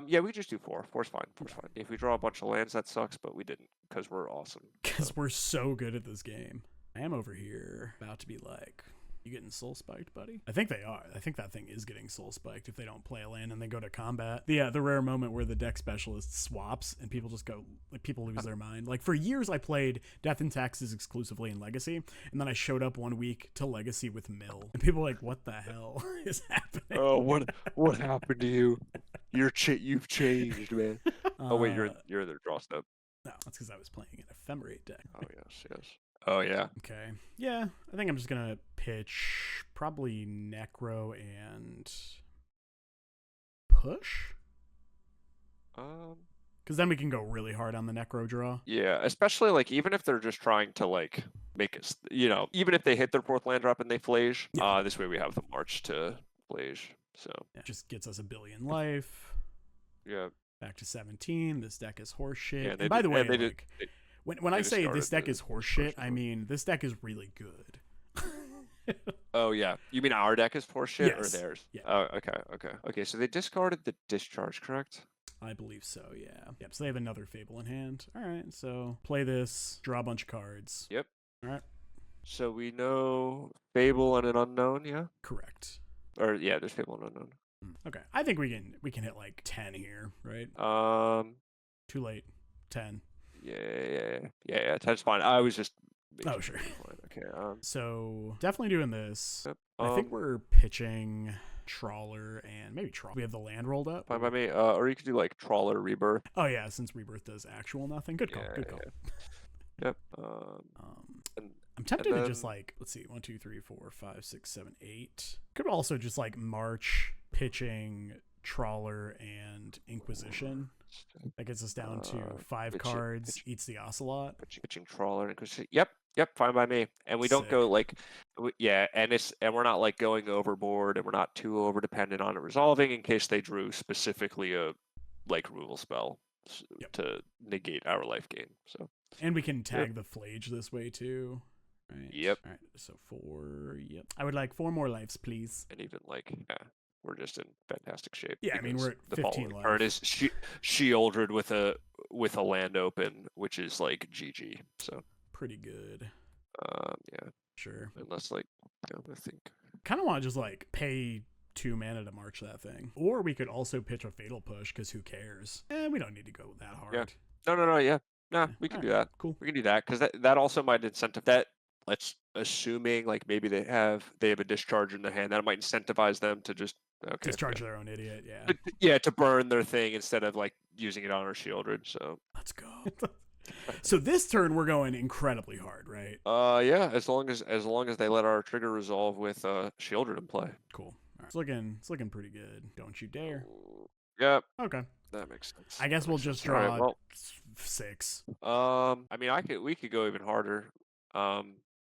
Yeah, we just do 4. 4's fine. 4's fine. If we draw a bunch of lands, that sucks, but we didn't because we're awesome. Because we're so good at this game. I am over here about to be like, you getting soul spiked, buddy? I think they are. I think that thing is getting soul spiked if they don't play a land and they go to combat. Yeah, the rare moment where the deck specialist swaps and people just go, like, people lose their mind. Like, for years I played Death and Taxes exclusively in Legacy, and then I showed up one week to Legacy with Mill, and people were like, what the hell is happening? Oh, what happened to you? You've changed, man. Oh wait, you're their draw step. No, that's because I was playing an Ephemerate deck. Oh yes. Oh yeah. Okay. Yeah, I think I'm just gonna pitch probably Necro and push. Because then we can go really hard on the Necro draw. Yeah, especially like even if they're just trying to like make us, even if they hit their 4th land drop and they flage, this way we have the march to flage. So yeah, just gets us a billion life. Yeah. Back to 17. This deck is horseshit. Yeah, and by the way, like, when I say this deck is horseshit, I mean this deck is really good. Oh yeah, you mean our deck is horseshit or Yes. theirs? Yeah. Oh, okay. So they discarded the discharge, correct? I believe so, yeah. Yep, so they have another Fable in hand. All right, so play this, draw a bunch of cards. Yep. All right. So we know Fable and an unknown, yeah? Correct. Or yeah, there's Fable and unknown. Okay, I think we can hit like 10 here, right? Too late. 10. Yeah. 10's fine. I was just. Oh, sure. Okay. So definitely doing this. Yep. I think we're pitching Trawler and maybe Trawler. We have the land rolled up. Fine by me. Or you could do like Trawler Rebirth. Oh yeah, since Rebirth does actual nothing. Good call. Yeah, Good call. Yep. I'm tempted to just like, let's see, 1, 2, 3, 4, 5, 6, 7, 8. Could also just like march pitching Trawler and Inquisition. That gets us down to 5 cards. Eats the Ocelot. Pitching Trawler and Inquisition. Yep. Fine by me. And we don't Sick. go like, and we're not like going overboard, and we're not too over dependent on it resolving in case they drew specifically a like removal spell to negate our life gain. So. And we can tag the Flage this way too. Right. Yep. All right. So 4. Yep. I would like 4 more lives, please. And even like, we're just in fantastic shape. Yeah, I mean we're at the 15 following turn is Shieldred with a land open, which is like GG. So pretty good. Yeah. Sure. Unless like, I think. Kind of want to just like pay 2 mana to march that thing, or we could also pitch a Fatal Push because who cares? We don't need to go that hard. Yeah. No. Yeah. Nah, we can do that. Cool. We can do that because that also might incentive that. Let's assuming like maybe they have a discharge in the hand that might incentivize them to just discharge their own idiot. Yeah. Yeah, to burn their thing instead of like using it on our Shieldred. So let's go. So this turn we're going incredibly hard, right? Yeah, as long as they let our trigger resolve with Shieldred in play. Cool. All right. It's looking pretty good. Don't you dare. Yep. Okay. That makes sense. I guess we'll just draw 6. I mean, we could go even harder.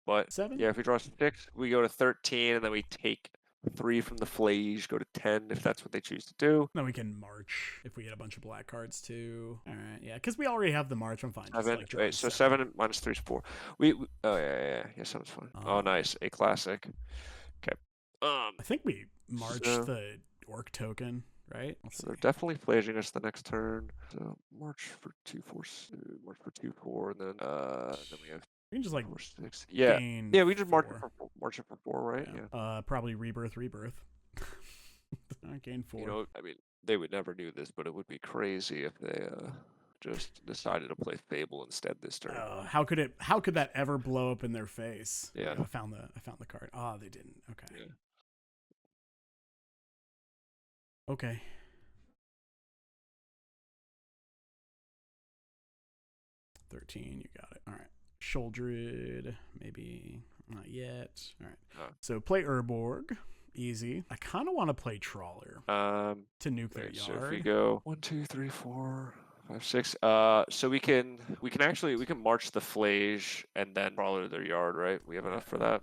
But 7? Yeah, if we draw 6, we go to 13, and then we take 3 from the Flage, go to 10 if that's what they choose to do. Then we can march if we get a bunch of black cards too. All right, yeah, because we already have the march. I'm fine. 7. Like wait, so 7 minus 3 is 4. Oh yeah, 7's fine. Oh, nice, a classic. Okay. I think we marched the Orc token, right? So they're definitely flaging us the next turn. So march for 2, 4, and then we have. We can just like 4, 6. Yeah, we just march it for 4, right? Yeah. Probably rebirth. Gain 4. You know, I mean, they would never do this, but it would be crazy if they just decided to play Fable instead this turn. How could that ever blow up in their face? Yeah. I found the card. They didn't. Okay. Yeah. Okay. $13, you got it. All right. Shouldred, maybe not yet. All right. So play Urborg, easy. I kind of want to play Trawler to nuke their yard. So if we go 1, 2, 3, 4, 5, 6. So we can march the Flage and then Trawler their yard, right? We have enough for that.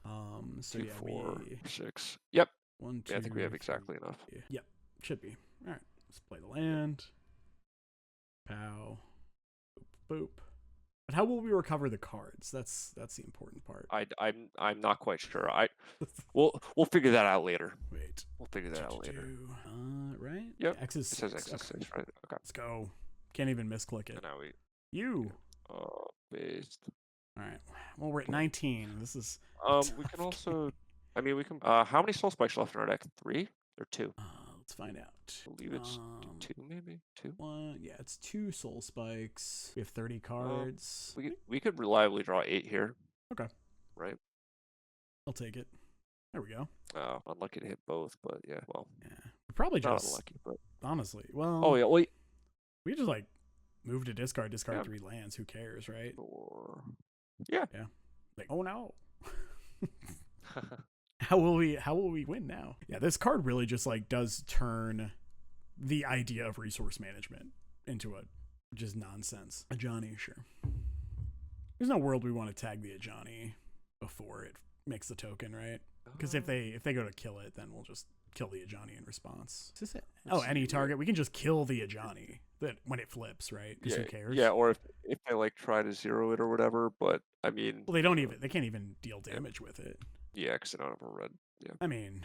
So 2, yeah, 4, 6. Yep. 1, 2. Yeah, I think we have exactly enough. Yep, should be. All right. Let's play the land. Pow. Boop. Boop. But how will we recover the cards? That's the important part. I'm not quite sure. We'll figure that out later. Wait. We'll figure that out later. Right? Yep. X is 6. It says X is 6, right? Okay. Let's go. Can't even misclick it. And now Based. All right. Well, we're at 19. This is. We can also. I mean, we can. How many soul spikes left in our deck? 3 or 2? Let's find out. I believe it's 2, maybe 2. 1. Yeah, it's 2 soul spikes. We have 30 cards. We could reliably draw 8 here. Okay. Right. I'll take it. There we go. Oh, unlucky to hit both, but yeah. Well. Yeah. We probably not just. Unlucky, but honestly, well. Oh yeah. Well. We just like move to discard 3 lands. Who cares, right? Or. Yeah. Yeah. Like, oh no. How will we win now? Yeah, this card really just like does turn the idea of resource management into just nonsense. Ajani, sure. There's no world we want to tag the Ajani before it makes the token, right? Because if they go to kill it, then we'll just kill the Ajani in response. Is this it? Any target. We can just kill the Ajani when it flips, right? Because who cares? Yeah, or if they like try to zero it or whatever, but I mean. Well, they can't even deal damage with it. Yeah, because they don't have a red. Yeah. I mean.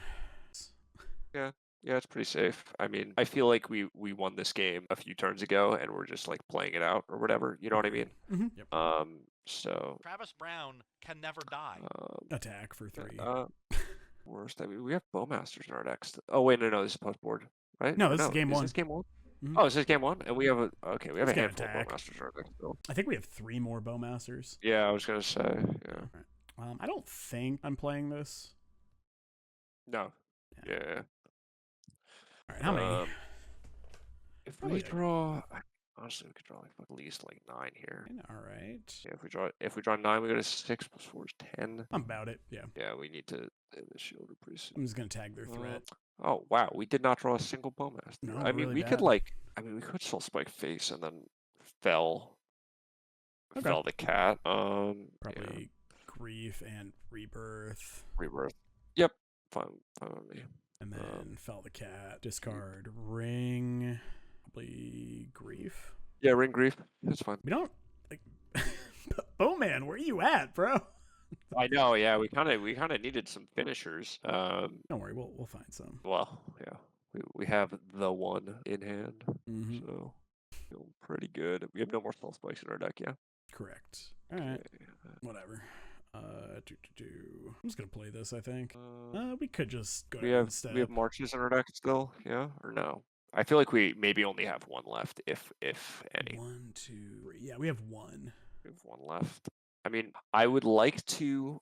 Yeah, it's pretty safe. I mean, I feel like we won this game a few turns ago, and we're just like playing it out or whatever. You know what I mean? Mm-hmm. Yep. So. Travis Brown can never die. Attack for 3. Worst. I mean, we have Bowmasters in our decks. Oh wait, no, this is post board, right? No, this is game 1. This game 1. Mm-hmm. Oh, this is game 1, and we have a handful attack. of Bowmasters in our deck still. I think we have 3 more Bowmasters. Yeah, I was gonna say. Yeah. Right. I don't think I'm playing this. No. Yeah. All right, how many? If Probably we draw, honestly, we could draw like at least like 9 here. All right. Yeah, if we draw 9, we go to 6 plus 4 is 10. I'm about it. Yeah. Yeah, we need to end the shield pretty soon. I'm just gonna tag their threat. Oh wow, we did not draw a single Bowmaster. No, I mean, really we bad. could we could Soul Spike face and then fell the cat. Probably yeah. Grief and Rebirth. Rebirth. Yep, fine with me. And then fell the cat. Discard Ring. Probably Grief. Yeah, Ring Grief. That's fine. We don't like Bowman. Where are you at, bro? I know. Yeah, we kind of needed some finishers. Don't worry, we'll find some. Well, yeah, we have the one in hand, Mm-hmm. so feel pretty good. We have no more Soul Spikes in our deck. Yeah. Correct. All right. Okay. Whatever. I'm just gonna play this. I think. We could just go we down have instead. we have marches in our deck still. Yeah, or no? I feel like we maybe only have one left, if any. 1, 2, 3. Yeah, we have one. We have one left. I mean, I would like to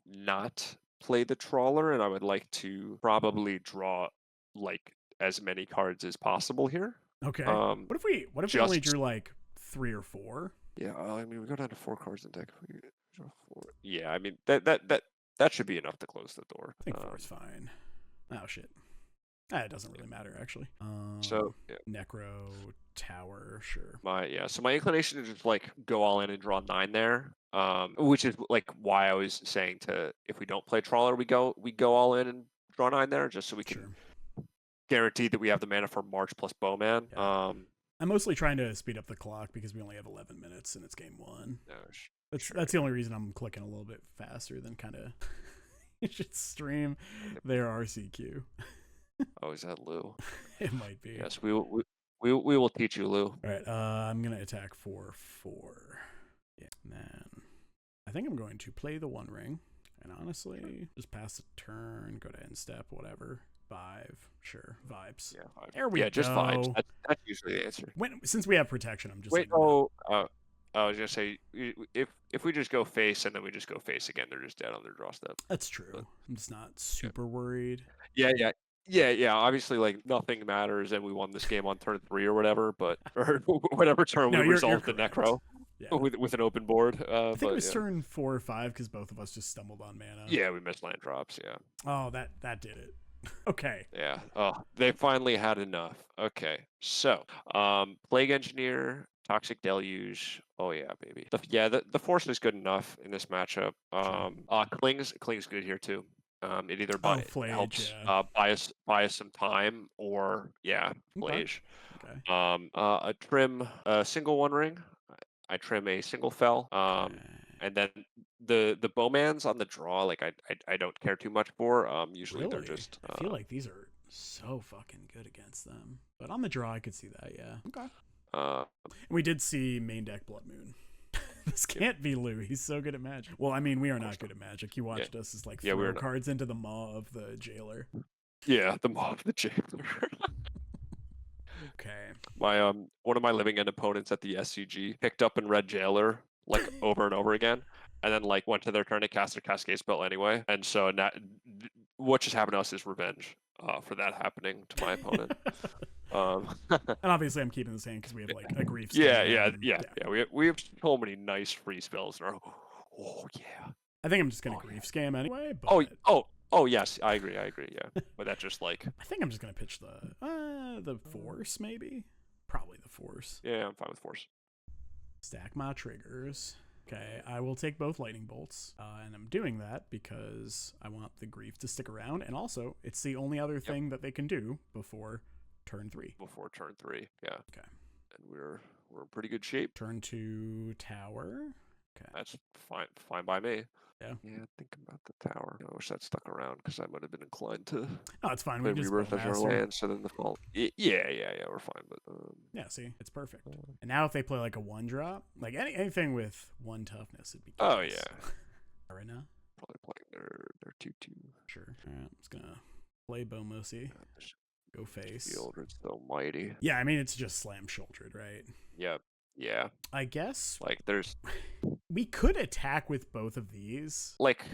not play the trawler, and I would like to probably draw like as many cards as possible here. Okay. What if we only drew like 3 or 4? Yeah, I mean, we go down to 4 cards in deck. We draw 4. Yeah, I mean that should be enough to close the door. I think 4 is fine. Oh shit. It doesn't really matter actually. So yeah. Necro Tower, sure. So my inclination is just like go all in and draw 9 there. Which is like why I was saying if we don't play trawler, we go all in and draw 9 there, just so we can guarantee that we have the mana for March plus Bowman. Yeah. I'm mostly trying to speed up the clock because we only have 11 minutes and it's game 1. No, That's the only reason I'm clicking a little bit faster than kind of. You should stream their RCQ. Oh, is that Lou? It might be. Yes, we will teach you, Lou. All right, I'm gonna attack for 4. Yeah, and then I think I'm going to play the One Ring, and honestly, just pass the turn, go to end step, whatever. 5, sure, vibes. Yeah, 5. There we go. Just vibes. That's usually the answer. Since we have protection, I'm just wait. I was gonna say if we just go face and then we just go face again, they're just dead on their draw step. That's true. I'm just not super worried. Yeah. Obviously, like nothing matters, and we won this game on turn 3 or whatever, but or whatever turn we resolved the necro with an open board. I think it was turn 4 or 5 because both of us just stumbled on mana. Yeah, we missed land drops. Yeah. Oh, that did it. Okay. Yeah. Oh, they finally had enough. Okay. So, Plague Engineer, Toxic Deluge. Oh yeah, baby. The Force is good enough in this matchup. Kling's good here too. It either helps buy us some time, or Flage. Okay. A trim a single One Ring. I trim a single fell. And then the Bowmans on the draw, like I don't care too much for. Usually they're just. I feel like these are so fucking good against them, but on the draw I could see that. Yeah. Okay. We did see main deck Blood Moon. This can't be Lou. He's so good at Magic. Well, I mean, we are not good at Magic. He watched us as like throw cards into the maw of the jailer. Yeah, the maw of the jailer. Okay. My one of my living end opponents at the SCG picked up and read jailer like over and over again, and then like went to their turn to cast their Cascade spell anyway. And so what just happened to us is revenge for that happening to my opponent. And obviously I'm keeping the same because we have like a grief. Yeah. We have so many nice free spells in our. Oh yeah. I think I'm just gonna grief scam anyway. But... Oh yes, I agree. Yeah, but that's just like. I think I'm just gonna pitch the Force maybe. Probably the Force. Yeah, I'm fine with Force. Stack my triggers. Okay, I will take both lightning bolts, and I'm doing that because I want the grief to stick around, and also it's the only other thing that they can do before turn 3. Before turn 3, yeah. Okay. And we're in pretty good shape. Turn 2 tower. Okay. That's fine by me. Yeah. Yeah, think about the tower. I wish that stuck around because I might have been inclined to. Oh, it's fine. We just rebirth as our land, so then the fall. Yeah, we're fine. But yeah, see, it's perfect. And now if they play like a 1-drop, like anything with 1 toughness, it'd be. Oh yeah. Right now. Probably playing their 2/2. Sure. All right, I'm just gonna play Bomosi. Go face. The Eldritch so mighty. Yeah, I mean it's just slam shouldered, right? Yep. Yeah. I guess. Like there's. We could attack with both of these. Like,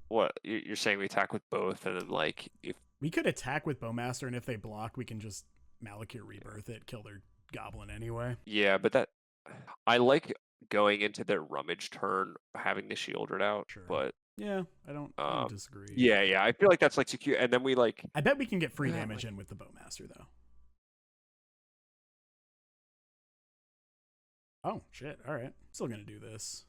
what you're saying? We attack with both, and then like if We could attack with Bowmaster, and if they block, we can just Malakir Rebirth it, kill their goblin anyway. Yeah, but that I like going into their rummage turn, having the Shieldred out. Sure. But Yeah, I don't disagree. yeah, I feel like that's like secure. And then we like. I bet we can get free damage in with the Bowmaster though. Oh shit! All right, still gonna do this.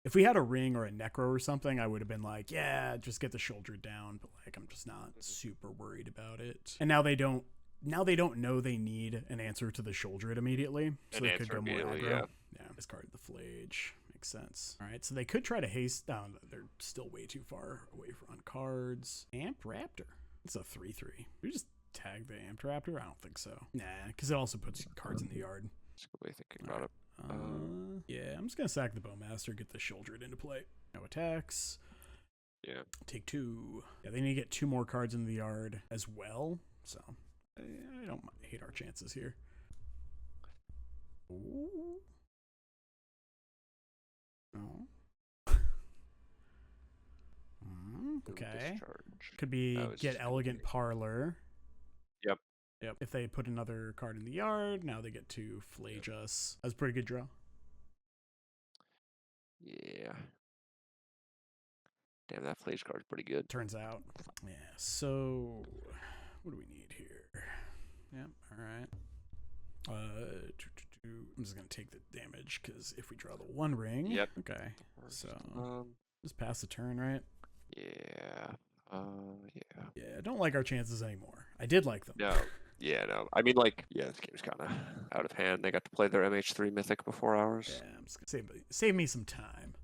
If we had a ring or a necro or something, I would have been like, yeah, just get the shoulder down. But like, I'm just not super worried about it. And now they don't. Now they don't know they need an answer to the shoulder immediately, so they could go more aggro. Yeah, discard the flage. Makes sense. All right, so they could try to haste down. They're still way too far away on cards. Amp Raptor. It's a 3/3. We just tag the Amp Raptor? I don't think so. Nah, because it also puts cards in the yard. That's a good way of thinking about it. Yeah, I'm just gonna sack the Bowmaster, get the Shieldred into play. No attacks. Yeah. Take 2. Yeah, they need to get 2 more cards in the yard as well. So I don't hate our chances here. Ooh. Oh. Okay. Discharge. Could be get Elegant Parlor. Yep. Yep. If they put another card in the yard, now they get to flage us. That's a pretty good draw. Yeah. Damn, that flage card's pretty good. Turns out. Yeah. So, what do we need here? Yep. All right. I'm just gonna take the damage because if we draw the 1 ring. Yep. Okay. So just pass the turn, right? Yeah. Yeah. Yeah. I don't like our chances anymore. I did like them. No. Yeah, no. I mean, like, yeah, this game's kind of out of hand. They got to play their MH3 Mythic before ours. Yeah, I'm just gonna save me some time.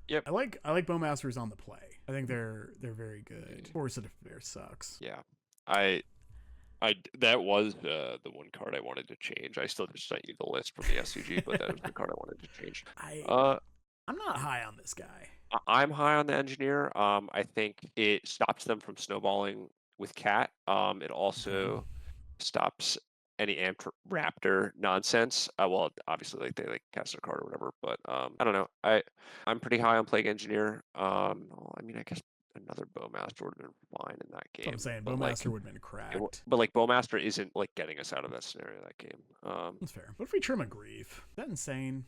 Yep. I like Bowmasters on the play. I think they're very good. Force of Despair sucks. Yeah. That was the one card I wanted to change. I still just sent you the list from the SCG, but that was the card I wanted to change. I'm not high on this guy. I'm high on the Engineer. I think it stops them from snowballing with Cat. It also stops any Amped Raptor nonsense. Well, obviously, like they like cast a card or whatever, but I don't know. I'm pretty high on Plague Engineer. I mean, I guess another Bowmaster would have been fine in that game. I'm saying Bowmaster would have been cracked. But like Bowmaster isn't like getting us out of that scenario that game. That's fair. What if we trim a Grief? Is that insane?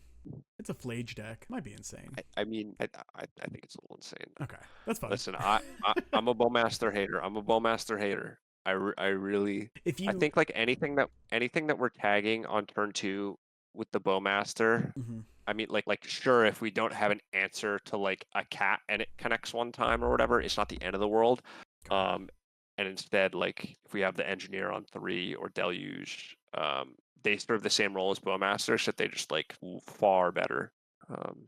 It's a Flage deck. Might be insane. I mean, I think it's a little insane. Okay, that's fine. Listen, I'm a Bowmaster hater. I really. I think like anything that we're tagging on turn 2 with the Bowmaster. Mm-hmm. I mean, like sure, if we don't have an answer to like a cat and it connects one time or whatever, it's not the end of the world. And instead, like if we have the Engineer on 3 or Deluge, they serve the same role as Bowmaster, except they just like far better.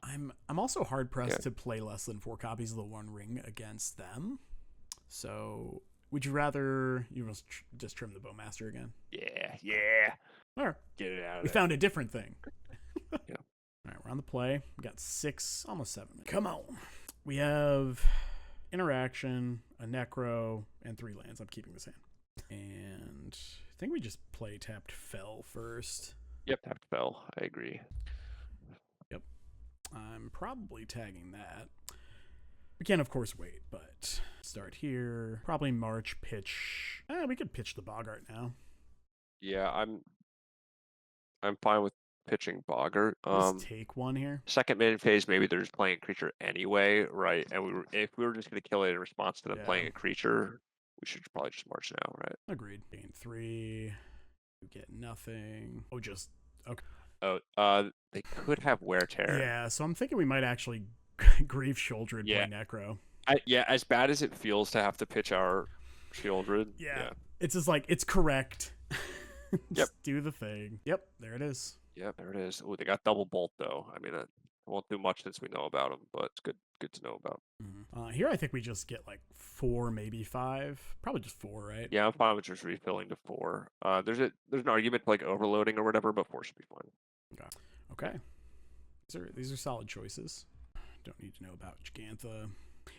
I'm also hard pressed to play less than 4 copies of the 1 ring against them. So would you rather just trim the Bowmaster again? Yeah. Or Get it out of we there. found a different thing. Yeah. All right, we're on the play. We got 6, almost 7 minutes. Come on. We have Interaction, a Necro, and 3 lands. I'm keeping this hand. And I think we just play tapped Fell first. Yep, tapped Fell. I agree. Yep. I'm probably tagging that. We can, of course, wait, but start here. Probably March, pitch. We could pitch the Boggart now. Yeah, I'm fine with pitching Boggart. Let's take 1 here. Second main phase, maybe they're just playing a creature anyway, right? And if we were just going to kill it in response to them playing a creature, we should probably just march now, right? Agreed. Gain 3. You get nothing. Oh, just okay. Oh, they could have Wear Tear. Yeah, so I'm thinking we might actually Grief Shieldred play Necro. As bad as it feels to have to pitch our Shieldred. Yeah. It's just like it's correct. Just do the thing. Yep, there it is. Yep, there it is. Oh, they got double bolt though. I mean, it won't do much since we know about them, but it's good to know about. Mm-hmm. Here, I think we just get like 4, maybe 5. Probably just 4, right? Yeah, I'm fine with just refilling to 4. There's an argument for like overloading or whatever, but 4 should be fine. Okay. These are solid choices. Don't need to know about Gigantha.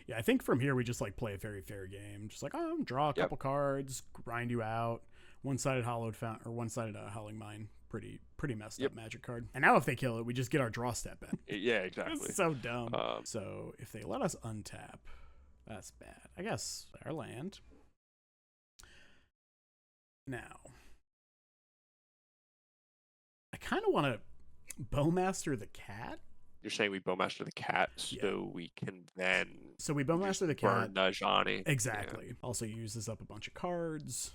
Yeah, I think from here we just like play a very fair game. Just like, draw a couple cards, grind you out. One-sided hollowed fountain or one-sided howling mine. Pretty messed Yep. up magic card. And now if they kill it, we just get our draw step back. Yeah, exactly. It's so dumb. Um, So if they let us untap, that's bad. I guess our land. Now, I kind of want to Bowmaster the cat. you're saying we Bowmaster the cat so we can then So we Bowmaster the burn cat. Najani. Exactly. Yeah. Also uses up a bunch of cards.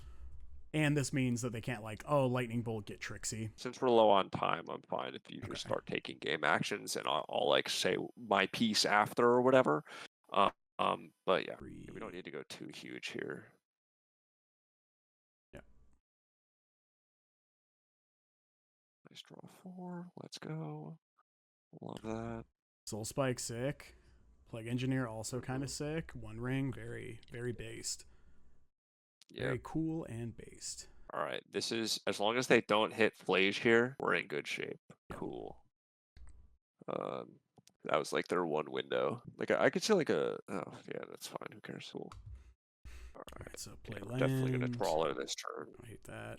And this means that they can't like, oh, Lightning Bolt, get Trixie. Since we're low on time, I'm fine if you just start taking game actions and I'll like say my piece after or whatever. But yeah, we don't need to go too huge here. Yeah. Nice draw 4. Let's go. Love that. Soul Spike, sick. Plague Engineer, also kind of sick. One ring, very, very based. Yeah. Very cool and based. All right. This is, as long as they don't hit Flage here, we're in good shape. Yeah. Cool. That was like their one window. Like I could see like a, oh yeah, that's fine. Who cares? Cool. All right, so play Yeah, land. we're definitely gonna trawler this turn. I hate that.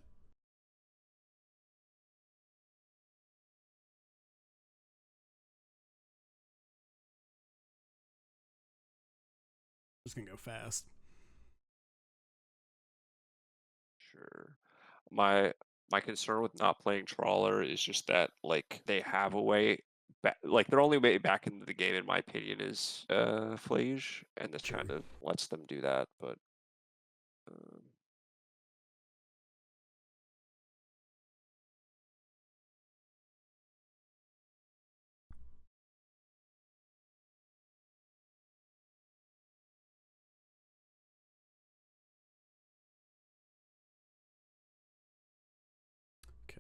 Just gonna go fast. Sure. My concern with not playing trawler is just that like they have a way back, like their only way back into the game in my opinion is Flage, and this Sure. kind of lets them do that, but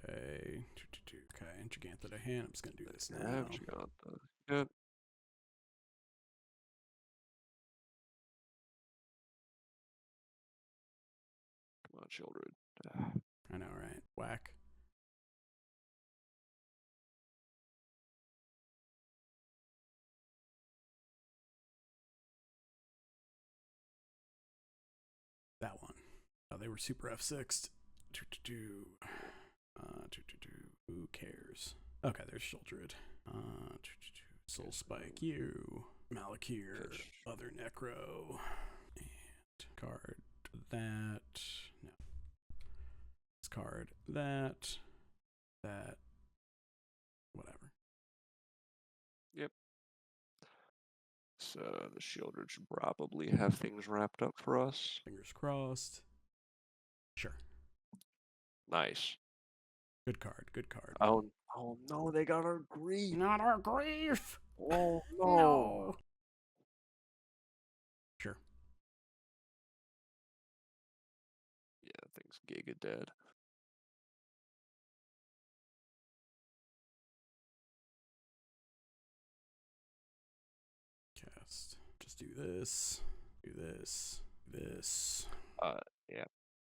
Okay. Okay, Gigantha to hand. I'm just gonna do this now. Good. Come on, children. I know, right? Whack. That one. Oh, they were super F6'd. Who cares? Okay, there's Shieldred. Soul Spike, you. Malakir, other Necro. And card that. No. Discard that. That. Whatever. Yep. So the Shieldred should probably have things wrapped up for us. Fingers crossed. Sure. Nice. Good card. Good card. Oh no, they got our grief. Not our grief. Oh no. No. Sure. Yeah, thing's giga dead. Cast. Just do this. Do this. This. Yeah.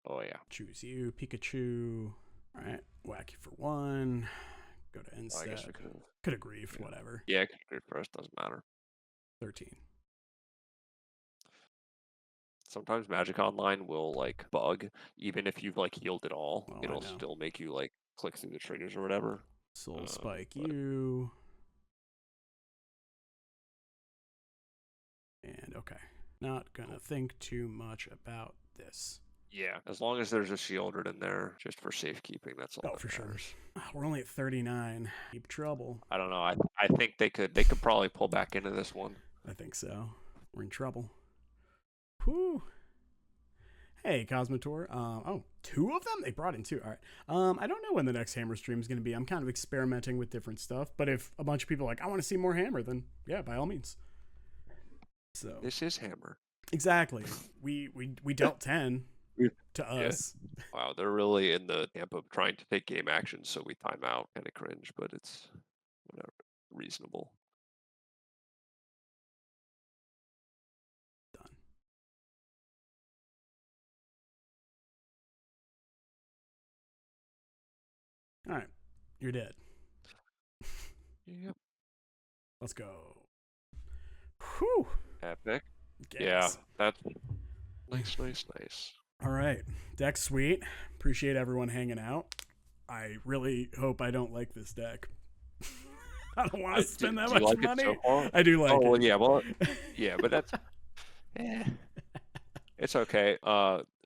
Oh yeah. Choose you, Pikachu. All right, whack you for 1. Go to end Oh, I step. guess we could have. Could have grief, whatever. Yeah, grief first doesn't matter. 13. Sometimes Magic Online will like bug, even if you've like healed it all. Oh, It'll still make you like click through the triggers or whatever. Soul Spike you. And okay, not gonna think too much about this. Yeah, as long as there's a Shieldred in there, just for safekeeping, that's all. Oh, for sure. We're only at 39. Deep trouble. I don't know. I think they could probably pull back into this one. I think so. We're in trouble. Whew. Hey, Cosmotor. Oh, 2 of them? They brought in 2. All right. I don't know when the next Hammer stream is going to be. I'm kind of experimenting with different stuff. But if a bunch of people are like, I want to see more Hammer, then yeah, by all means. So this is Hammer. Exactly. We dealt 10 to us. Yeah. Wow, they're really in the camp of trying to take game action, so we time out. Kind of cringe, but it's whatever, reasonable. Done. All right, you're dead. Yep. Let's go. Whew. Epic. Gas. Yeah, that's nice. All right. Deck's sweet. Appreciate everyone hanging out. I really hope I don't like this deck. I don't want to spend that do you much like money. It so far? I do like Oh, it. well, yeah, well, yeah, but that's it's okay.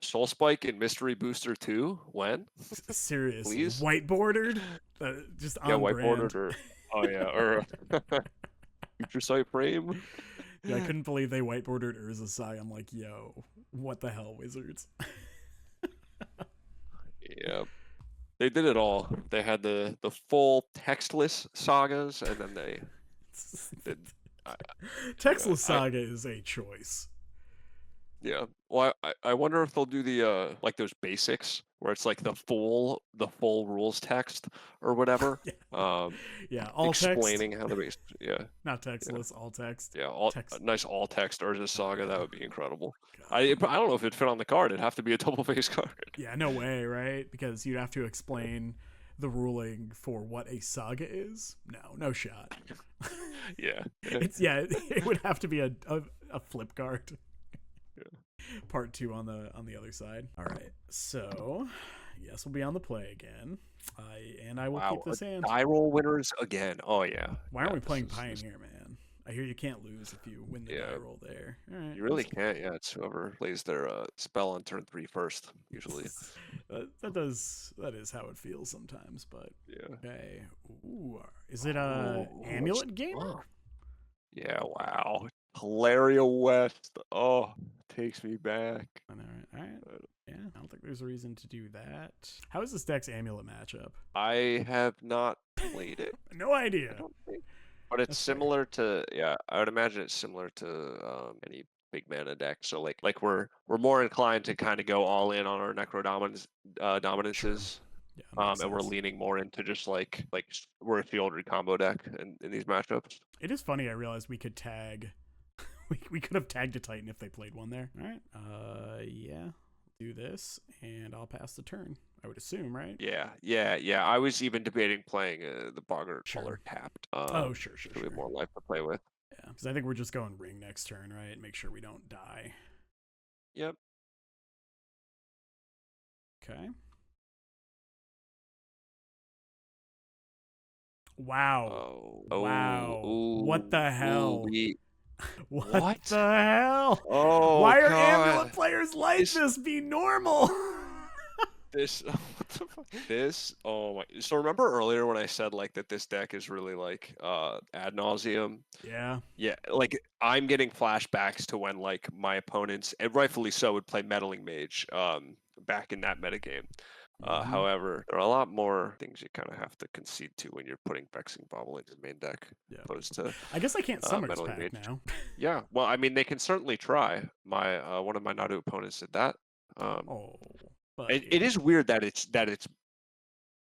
Soul Spike and Mystery Booster 2, when? Seriously. Please? White-bordered? Just Yeah, on brand. whiteboarded or oh yeah, or Future Sight Frame. Yeah, I couldn't believe they whiteboarded Urza Sai. I'm like, yo, what the hell, Wizards? Yeah. They did it all. They had the full textless sagas, and then they did. Textless Saga is a choice. Yeah. Well, I wonder if they'll do the like those basics where it's like the full rules text or whatever. Yeah, all explaining text. how the base. Yeah. Not textless, all text. Yeah. All Text. nice all text Urza Saga. That would be incredible. God. I don't know if it'd fit on the card. It'd have to be a double face card. Yeah, no way, right? Because you'd have to explain the ruling for what a saga is. No shot. Yeah. It would have to be a flip card. Part 2 on the other side. All right, so yes, we'll be on the play again. I will keep this hand. Die roll winners again. Oh yeah. Why aren't we playing Pioneer, man? I hear you can't lose if you win the die roll there. All right, you really can't. Yeah, it's whoever plays their spell on turn 3 first, usually. that is how it feels sometimes, but yeah. Okay. Ooh, is it a Amulet Gamer? Yeah. Wow. Hilaria West. Oh, takes me back. All right. Yeah, I don't think there's a reason to do that. How is this deck's Amulet matchup? I have not played it. No idea. I don't think. But it's similar to I would imagine it's similar to any big mana deck. So like we're more inclined to kind of go all in on our Necrodominance dominances. Sure. Yeah, and we're leaning more into just like we're a fielded combo deck in these matchups. It is funny. I realized we could tag. We could have tagged a Titan if they played one there. All right. Yeah. Do this, and I'll pass the turn. I would assume, right? Yeah. I was even debating playing the Boggart color tapped. Sure. We have more life to play with. Yeah, because I think we're just going ring next turn, right? Make sure we don't die. Yep. Okay. Wow. Wow. Ooh, what the hell? What the hell? Oh, why are God. Amulet players like this? Be normal. What the fuck? Oh my. So remember earlier when I said like that this deck is really like ad nauseum? Yeah. Yeah, like I'm getting flashbacks to when like my opponents, and rightfully so, would play Meddling Mage back in that metagame. However, there are a lot more things you kind of have to concede to when you're putting Vexing Bauble into the main deck, opposed to. I guess I can't Summer's Pact now. Yeah, well, I mean, they can certainly try. My one of my Nadu opponents did that. But it is weird that it's.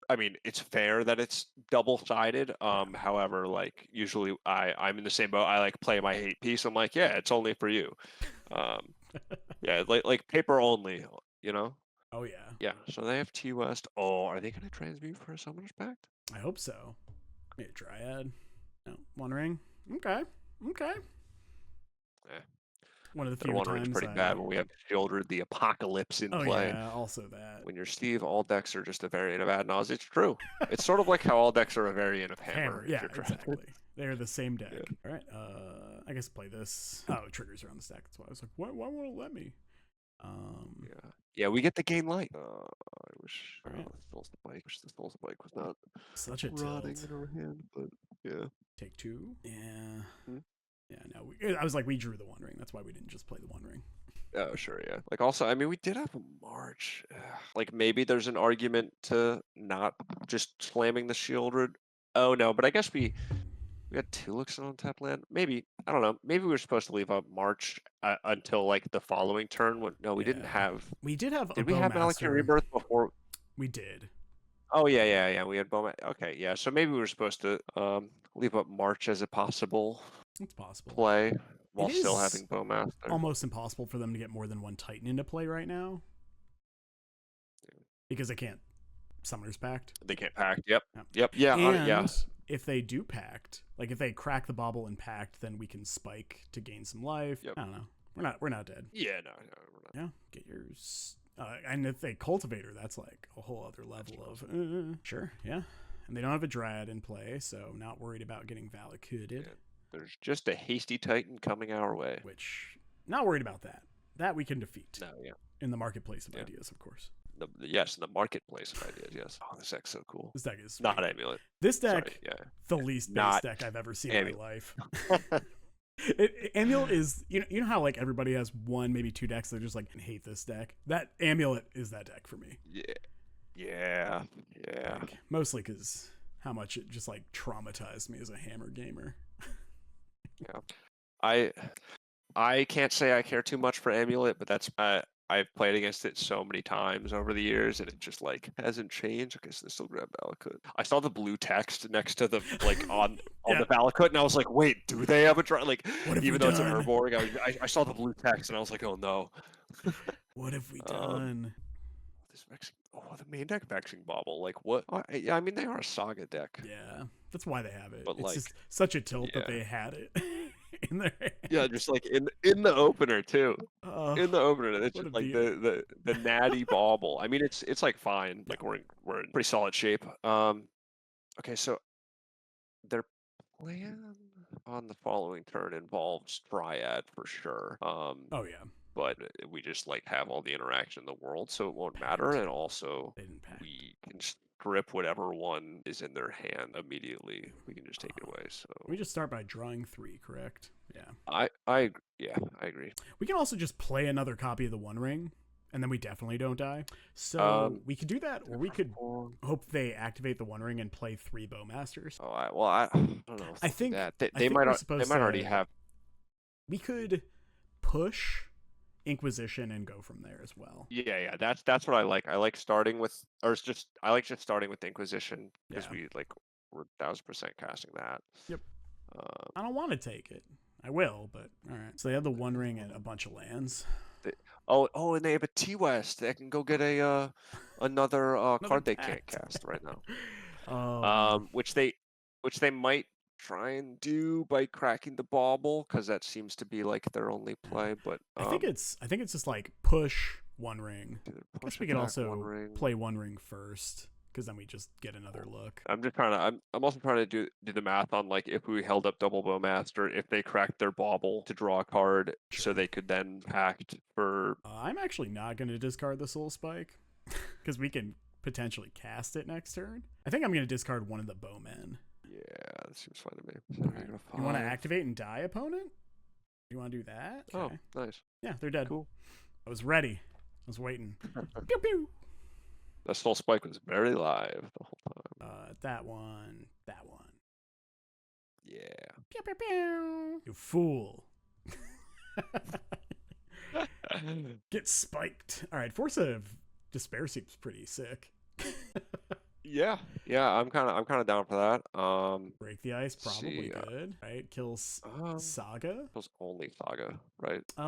I mean, it's fair that it's double-sided. However, like usually I'm in the same boat. I like play my hate piece. I'm like, yeah, it's only for you. Yeah, like paper only. You know. Oh yeah. Yeah, so they have T West. Oh, are they gonna transmute for a Summoner's Pact? I hope so. Maybe a Dryad. No, One Ring. Okay. One of the few One times Ring's pretty bad when we have Shieldred the Apocalypse in play. Yeah, also that. When you're Steve, all decks are just a variant of Ad Nausea. It's true. It's sort of like how all decks are a variant of Hammer. Yeah, exactly. They're the same deck. Yeah. All right. I guess play this. Oh, triggers are on the stack. That's why I was like, why won't it let me? Yeah, we get the gain light. I wish the Soul Spike was not such a rotting tilt in our hand, but yeah. Take 2. Yeah. Yeah, no. I was like, we drew the One Ring. That's why we didn't just play the One Ring. Oh, sure, yeah. Like also, I mean, we did have a March. Like maybe there's an argument to not just slamming the Shieldred. Oh no, but I guess we had 2 looks on tap land. Maybe, I don't know. Maybe we were supposed to leave up March until like the following turn. No, we didn't have. We did have. Did we have Malakir Rebirth before? We did. Oh yeah. We had Bowman. Okay, yeah. So maybe we were supposed to leave up March as a possible. It's possible play while still having Bowmaster. Almost impossible for them to get more than one Titan into play right now. Because they can't Summoner's Pact. They can't Pact. Yep. Yeah. And if they do Pact, like if they crack the bauble and Pact, then we can spike to gain some life. Yep. I don't know. We're not dead. Yeah, no, we're not. Yeah. Get yours. And if they Cultivator, that's like a whole other level of sure, yeah. And they don't have a Dryad in play, so not worried about getting Valakutid. Yeah. There's just a hasty Titan coming our way. Which, not worried about that. That we can defeat. No, yeah. In the marketplace of ideas, of course. Yes, in the marketplace of ideas, yes. Oh, this deck's so cool. This deck is not Amulet. This deck, Sorry, yeah. the least base deck I've ever seen in my life. Amulet is, you know how like everybody has one, maybe two decks that just like hate this deck? That Amulet is that deck for me. Yeah. Like, mostly because how much it just like traumatized me as a Hammer gamer. Yeah. I can't say I care too much for Amulet, but that's I've played against it so many times over the years, and it just like hasn't changed. Okay, so they still grab Valakut. I saw the blue text next to the like on the Valakut, and I was like, wait, do they have a draw? Like, even though it's an Urborg, I saw the blue text, and I was like, oh no. What have we done? The main deck Vexing Bauble. Like what? I mean, they are a Saga deck. Yeah, that's why they have it. But it's like, just such a tilt that they had it in their hands. Yeah, just like in the opener too. In the opener, it's just like the natty bauble. I mean, it's like fine. Like we're in pretty solid shape. Okay, so their plan on the following turn involves Dryad for sure. Oh yeah. But we just like have all the interaction in the world, so it won't matter. And also, we can strip whatever one is in their hand immediately. We can just take it away. So we just start by drawing 3, correct? Yeah. I agree. We can also just play another copy of the One Ring, and then we definitely don't die. So we could do that, or we could hope they activate the One Ring and play 3 Bowmasters. Oh, I don't know. I think that they might already have. We could push Inquisition and go from there as well. Yeah, that's what I like. I like starting with, I like just starting with Inquisition because we're 1000% casting that. Yep. I don't want to take it. I will, but all right. So they have the One Ring and a bunch of lands. And they have a T-West. They can go get another card they can't cast right now. Which they might try and do by cracking the bauble, because that seems to be like their only play. But I think it's just like push One Ring. I guess we could also play One Ring first, because then we just get another look. I'm also trying to do the math on like if we held up double Bowmaster, if they cracked their bauble to draw a card, so they could then pact for. I'm actually not going to discard the Soul Spike because we can potentially cast it next turn. I think I'm going to discard one of the Bowmen. Yeah, that seems fine to me. Right. You want to activate and die opponent? You want to do that? Okay. Oh, nice. Yeah, they're dead. Cool. I was ready. I was waiting. Pew pew. That Soul Spike was very live the whole time. That one. Yeah. Pew pew pew. You fool. Get spiked. All right, Force of Despair seems pretty sick. Yeah, I'm kind of down for that. Break the Ice, probably good, right? Kills Saga. Kills only Saga, right? I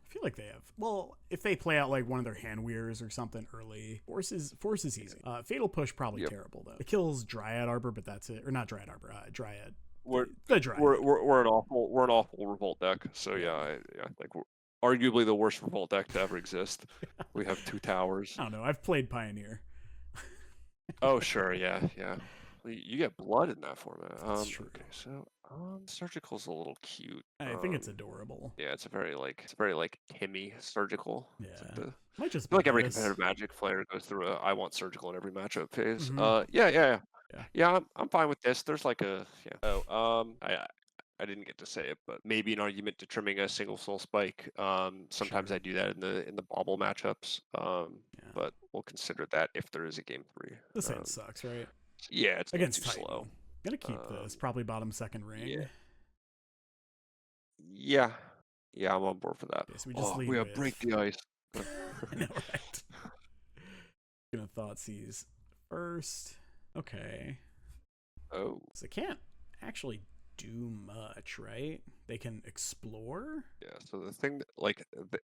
feel like they have. Well, if they play out like one of their hand weirs or something early, Force is easy. Fatal Push probably terrible though. It kills Dryad Arbor, but that's it. Or not Dryad Arbor, Dryad. The Dryad. We're an awful revolt deck. So yeah, I think we're arguably the worst revolt deck to ever exist. We have 2 towers. I don't know. I've played Pioneer. Oh sure, yeah. You get blood in that format. That's true. Okay, so Surgical's a little cute. I think it's adorable. Yeah, it's very like Timmy Surgical. Yeah, I feel like every competitive Magic player goes through I want Surgical in every matchup phase. Mm-hmm. Yeah. I'm fine with this. There's like I didn't get to say it, but maybe an argument to trimming a single Soul Spike. Sometimes I do that in the bauble matchups. But we'll consider that if there is a game 3. This hand sucks, right? Yeah, it's against too Titan. slow. Gonna keep this. Probably bottom 2nd ring. Yeah, I'm on board for that. Okay, so we just lead with... break the ice. I know, right? Gonna Thoughtseize first. Okay. Oh. So they can't actually do much, right? They can explore. Yeah. So the thing,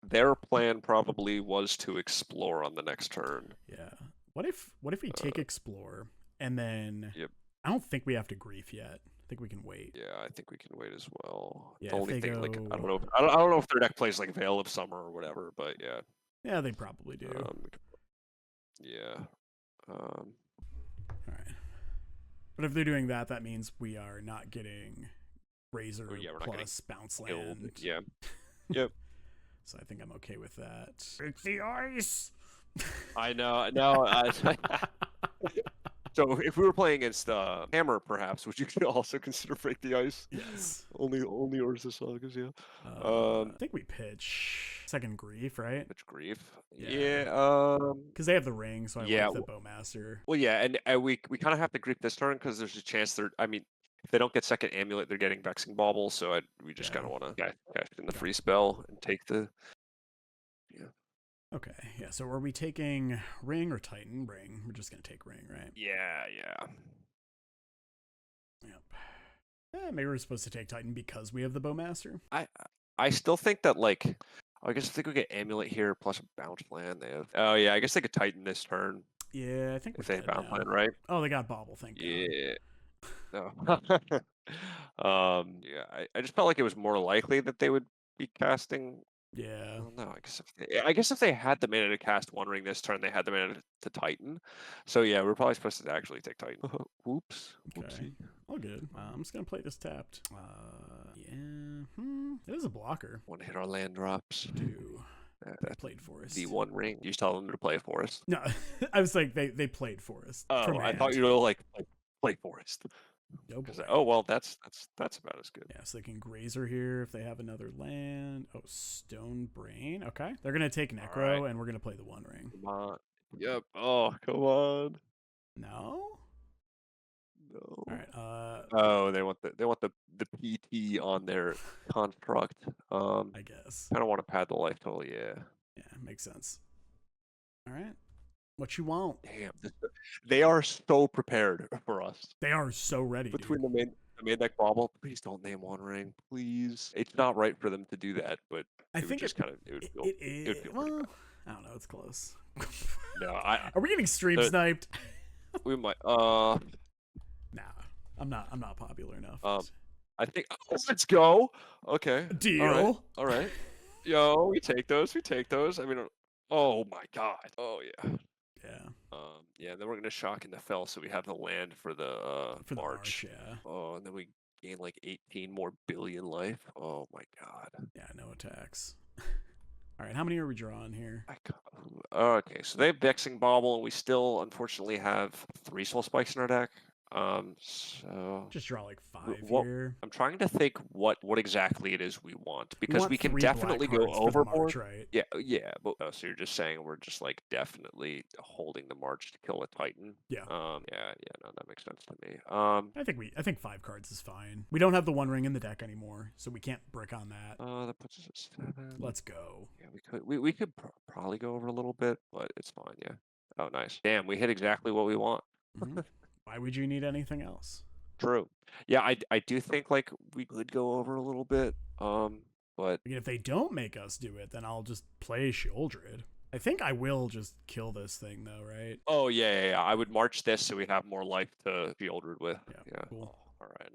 their plan probably was to explore on the next turn. Yeah. What if we take explore and then? Yep. I don't think we have to grief yet. I think we can wait. Yeah, I think we can wait as well. Yeah, the only thing, go... I don't know if their deck plays like Veil of Summer or whatever, but yeah. Yeah, they probably do. Yeah. All right. But if they're doing that, that means we are not getting Razor Oh, yeah, we're not plus bounce killed. land. Yeah. Yep. So I think I'm okay with that. Break the ice. I know. No. So if we were playing against Hammer, perhaps, would you also consider Break the Ice? Yes. Only Urza Sagas, yeah. I think we pitch second Grief, right? Pitch Grief. Yeah. Yeah. Because they have the ring, so I Yeah. like the Bowmaster. Well, yeah, and we kind of have to Grief this turn because there's a chance they're. I mean, if they don't get second Amulet, they're getting Vexing Bauble. So we just kind of want to cash in the free spell and take the. Yeah. Okay, yeah, so are we taking Ring or Titan? Ring. We're just going to take Ring, right? Yeah, yeah. Yep. Maybe we're supposed to take Titan because we have the Bowmaster. I still think that, like, I guess I think we get Amulet here plus a bounce land. They have. Oh, yeah, I guess they could Titan this turn. Yeah, I think we're If they have dead bounce now. land, right? Oh, they got Bauble, thank God. Yeah. No. Yeah, I just felt like it was more likely that they would be casting. Yeah. Well, no, I guess if they had the mana to cast One Ring this turn, they had the mana to Titan. So yeah, we're probably supposed to actually take Titan. Whoops. Okay. Whoopsie. All good. I'm just going to play this tapped. Yeah. It is a blocker. Want to hit our land drops. Do. That's Played Forest. the One Ring. You just tell them to play Forest. No, I was like, they played Forest. Oh, from I thought hand. you were like play Forest. Oh, boy. Oh well, that's about as good. Yeah, so they can Grazer here if they have another land. Oh, Stone Brain. Okay. They're going to take Necro, and we're going to play the One Ring. Come on. Yep. Oh, come on. No? No. All right. Oh, they want the PT on their construct. I guess. I don't want to pad the life total. Yeah. Yeah, makes sense. All right. What you want? Damn, they are so prepared for us. They are so ready. Between Dude. the main deck bobble, please don't name One Ring, please. It's not right for them to do that, but I think it would feel pretty well, bad. I don't know. It's close. No, Are we getting stream sniped? We might. Nah, I'm not popular enough. I think. Let's go. Okay. Deal. All right. Yo, we take those. I mean, oh my god. Oh yeah. Yeah. Yeah. Then we're gonna shock in the fell, so we have the land for the march. Yeah. Oh, and then we gain like 18 more billion life. Oh my god. Yeah. No attacks. All right. How many are we drawing here? Okay, so they have Vexing Bauble, and we still unfortunately have 3 Soul Spikes in our deck. So just draw like 5 here. I'm trying to think what exactly it is we want, because we can definitely go overboard. March, right? Yeah. But so you're just saying we're just like definitely holding the march to kill a Titan. Yeah. Yeah. No, that makes sense to me. I think 5 cards is fine. We don't have the One Ring in the deck anymore, so we can't brick on that. That puts us at 7. Let's go. Yeah, we could probably go over a little bit, but it's fine. Yeah. Oh, nice. Damn, we hit exactly what we want. Mm-hmm. Why would you need anything else? True. Yeah, I do think like we could go over a little bit. But if they don't make us do it, then I'll just play Sheoldred. I think I will just kill this thing though, right? Oh yeah. I would march this so we have more life to Sheoldred with. Yeah. Cool. All right.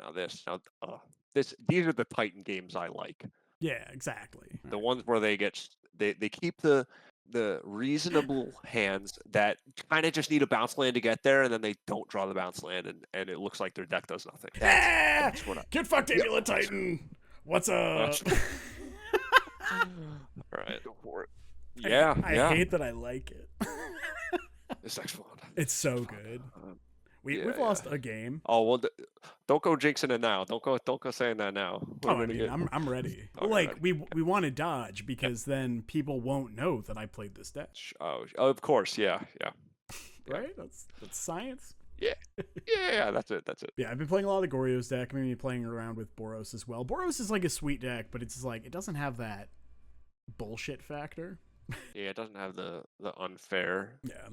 These are the Titan games I like. Yeah, exactly. The ones where they keep the reasonable hands that kind of just need a bounce land to get there, and then they don't draw the bounce land, and it looks like their deck does nothing. That's Get fucked, Amulet Titan! What's up? All right, go for it. Yeah, I hate that I like it. This deck's fun. It's so good. We've lost a game. Oh well, don't go jinxing it now. Don't go saying that now. I'm ready. Like we want to dodge because then people won't know that I played this deck. Oh, of course, yeah. Right? That's science. Yeah. That's it. Yeah, I've been playing a lot of the Goryo's deck. I'm gonna be playing around with Boros as well. Boros is like a sweet deck, but it's like it doesn't have that bullshit factor. Yeah, it doesn't have the unfair. Yeah.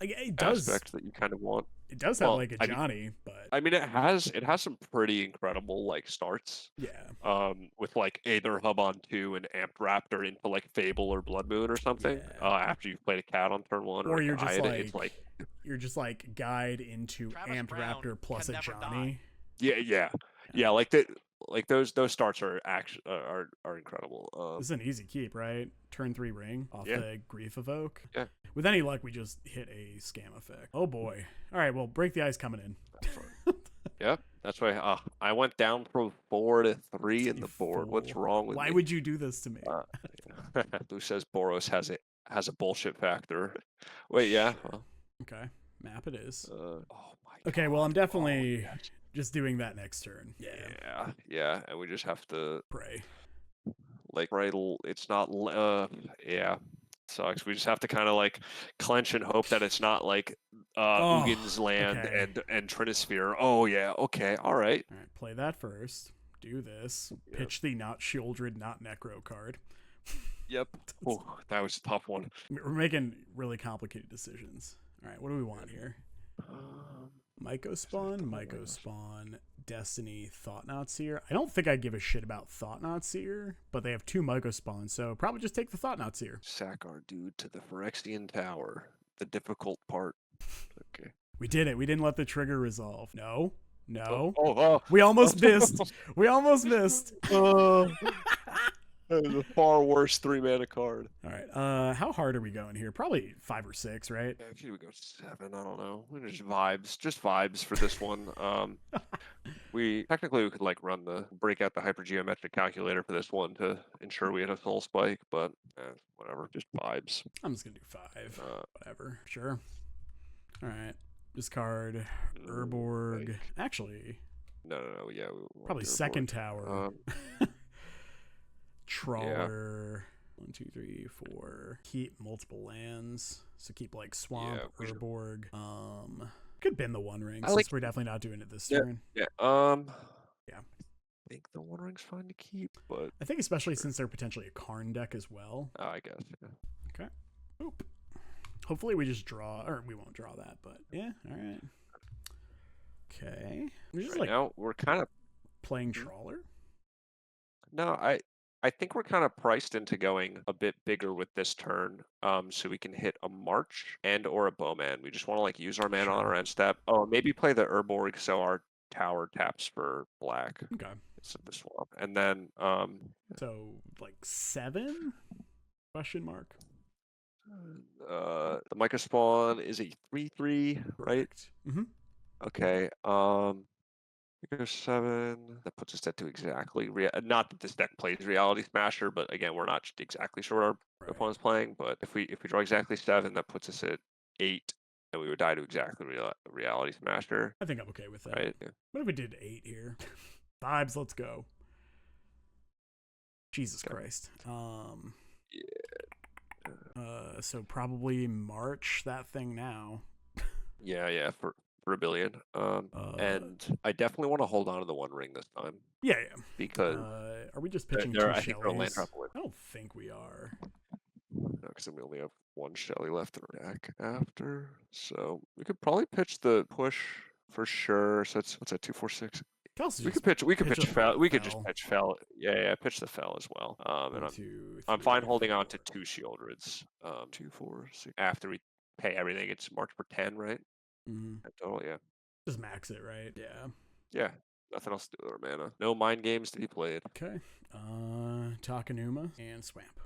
Like, it does aspect that you kind of want. It does have like a Johnny, but I mean, it has some pretty incredible like starts. Yeah. With like Aether Hub on 2 and Amped Raptor into like Fable or Blood Moon or something. Yeah. After you've played a cat on turn 1, or you're just like guide into Travis Amped Brown Raptor plus a can never Johnny. die. Yeah. Like that. like those starts are actually are incredible. This is an easy keep, right? Turn 3 ring off Yeah. the Grief Evoke. Yeah. With any luck, we just hit a scam effect. Oh boy. All right, well, Break the Ice coming in. Yep, that's why I went down from 4 to 3 in You the board. What's fool. wrong with Why me? would you do this to me? Lou says Boros has a bullshit factor. Wait, yeah. Well, Okay, map it is. oh my Okay, well, I'm God. definitely Oh, yes. just doing that next turn. Yeah, and we just have to Pray. like it's not yeah. Sucks. We just have to kind of like clench and hope that it's not like Oh, Ugin's land okay. and Trinisphere. Oh yeah, okay, all right. All right, play that first. Do this. Yeah. Pitch the not Shieldred, not Necro card. Yep. Oh, that was a tough one. We're making really complicated decisions. All right, what do we want here? Myco Spawn, Destiny, Thought-Knot Seer. I don't think I give a shit about Thought-Knot Seer, but they have 2 Myco Spawns, so probably just take the Thought-Knot Seer. Sack our dude to the Phyrexian Tower. The difficult part. Okay. We did it. We didn't let the trigger resolve. No. Oh. We almost missed. We almost missed. That is a far worse 3-mana card. All right. How hard are we going here? Probably 5 or 6, right? Actually, we go 7. I don't know. We're just vibes for this one. We could like break out the hypergeometric calculator for this one to ensure we had a soul spike, but whatever, just vibes. I'm just gonna do 5. Whatever. Sure. All right. Discard Urborg. Actually, No. Yeah, probably second tower. Trawler. 1, 2, 3, 4. Keep multiple lands. So keep like Swamp, Urborg. Could bin the One Ring since we're definitely not doing it this turn. Yeah. Yeah. I think the One Ring's fine to keep, but I think especially since they're potentially a Karn deck as well. I guess. Yeah. Okay. Oop. Hopefully we just draw, or we won't draw that, but yeah. All right. Okay. We're just Now we're kind of playing Trawler. No, I think we're kind of priced into going a bit bigger with this turn, so we can hit a March and or a Bowman. We just want to like use our mana on our end step. Oh, maybe play the Urborg so our tower taps for black. Okay. It's the swamp, and then So like 7? Question mark. The Micah Spawn is a 3/3, right? Mm-hmm. Okay. We go 7. That puts us at to exactly. Not that this deck plays Reality Smasher, but again, we're not exactly sure what our opponent's playing. But if we draw exactly 7, that puts us at 8, and we would die to exactly Reality Smasher. I think I'm okay with that. Right? Yeah. What if we did 8 here? Vibes, let's go. Jesus Christ. So probably March that thing now. Yeah, for a billion. And I definitely want to hold on to the One Ring this time. Yeah. Because are we just pitching 2 I think we're a land Shellies? drop away. I don't think we are. No, because then we only have 1 Shelly left in our deck after. So we could probably pitch the push for sure. So it's what's that, 2, 4, 6? We could pitch fell. We could just pitch fell. Yeah, pitch the fell as well. And I'm fine holding on to 2 Shieldreds. 2, 4, 6. After we pay everything, it's March for 10, right? Mm-hmm. Total, yeah. Just max it, right? Yeah. Yeah. Nothing else to do with our mana. No mind games to be played. Okay. Takanuma and Swamp.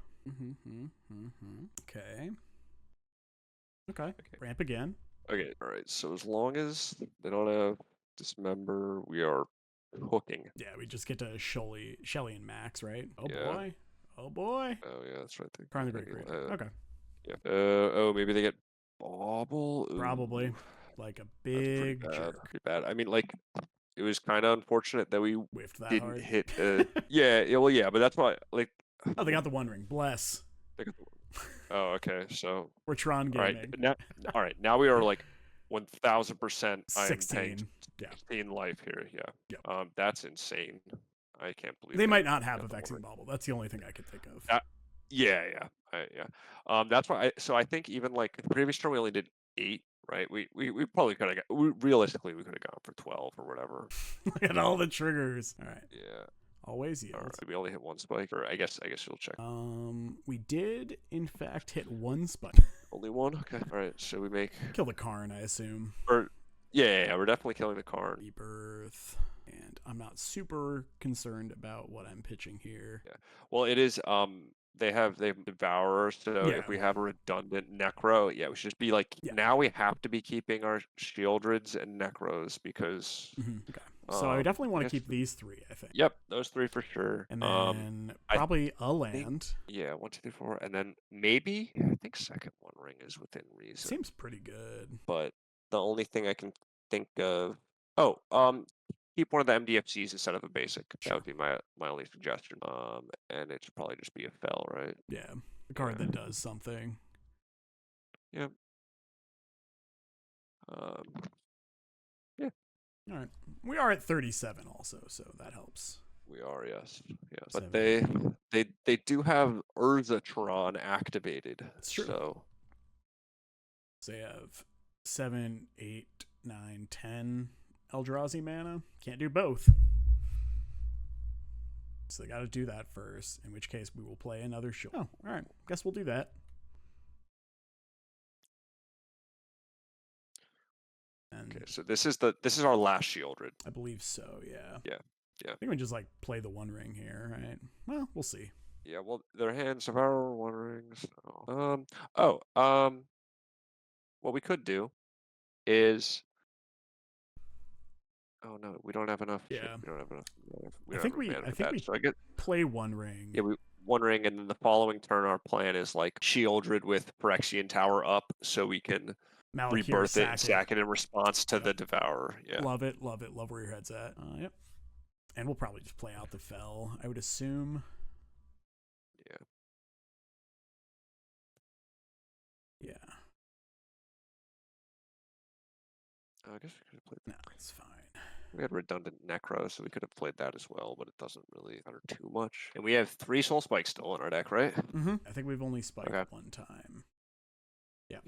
Okay. Ramp again. Okay, alright. So as long as they don't have Dismember, we are hooking. Yeah, we just get to Shelly and Max, right? Oh Yeah. boy. Oh boy. Oh yeah, that's right. Prime the Great Creator. Okay. Yeah. Maybe they get Bauble. Ooh. Probably. Like a big jerk. Pretty bad. I mean, like, it was kind of unfortunate that we whiffed that didn't hard. hit. Yeah, but that's why. Like, oh, they got the One Ring. Bless. Oh, okay. So we're Tron gaming. All right. Now we are like 1,000%. 16. Yeah. 16 life here. Yeah. Yep. That's insane. I can't believe they might not have a Vexing Bauble. That's the only thing I could think of. Yeah. That's why. I think even like the previous turn we only did 8. Right, we probably could have realistically we could have gone for 12 or whatever. Look at all the triggers. All right. Yeah. Always yield. All right. We only hit 1 spike, or I guess you'll check. We did in fact hit 1 spike. Only 1. Okay. All right. So we make kill the Karn, I assume. Or yeah, we're definitely killing the Karn. Rebirth and I'm not super concerned about what I'm pitching here. Yeah. Well, it is. They have Devourer, so Yeah. if we have a redundant Necro, yeah, we should just be like. Yeah. Now we have to be keeping our Shieldreds and Necros because. Okay. So I definitely want to guess keep these 3, I think. Yep, those 3 for sure. And then probably a land. Yeah, 1, 2, 3, 4, and then maybe I think second One Ring is within reason. Seems pretty good. But the only thing I can think of, keep one of the MDFCs instead of a basic. Sure. That would be my only suggestion. And it should probably just be a fell, right? Yeah, the card that does something. Yep. Yeah. All right, we are at 37 also, so that helps. We are, yes. But 7. they do have Tron activated. It's true. So they have 7, 8, 9, 10 Eldrazi mana. Can't do both. So they got to do that first, in which case we will play another show. Oh, all right. Guess we'll do that. And okay, so this is our last Shieldred. I believe so, yeah. Yeah. I think we just like play the One Ring here, right? Well, we'll see. Yeah, well, their hands of our One Rings. What we could do is. Oh no, we don't have enough. Yeah. Shit, we don't have enough. I think we So I get play One Ring. yeah, One Ring, and then the following turn, our plan is like Shieldred with Phyrexian Tower up, so we can Malakir, rebirth it and sack it in response to the Devourer. Yeah. Love it. Love where your head's at. Yep. And we'll probably just play out the fell, I would assume. Yeah. Yeah. I guess we could have played. No, it's fine. We had redundant Necro, so we could have played that as well, but it doesn't really matter too much. And we have 3 Soul Spikes still in our deck, right? Mm-hmm. I think we've only spiked Okay. one time. Yeah.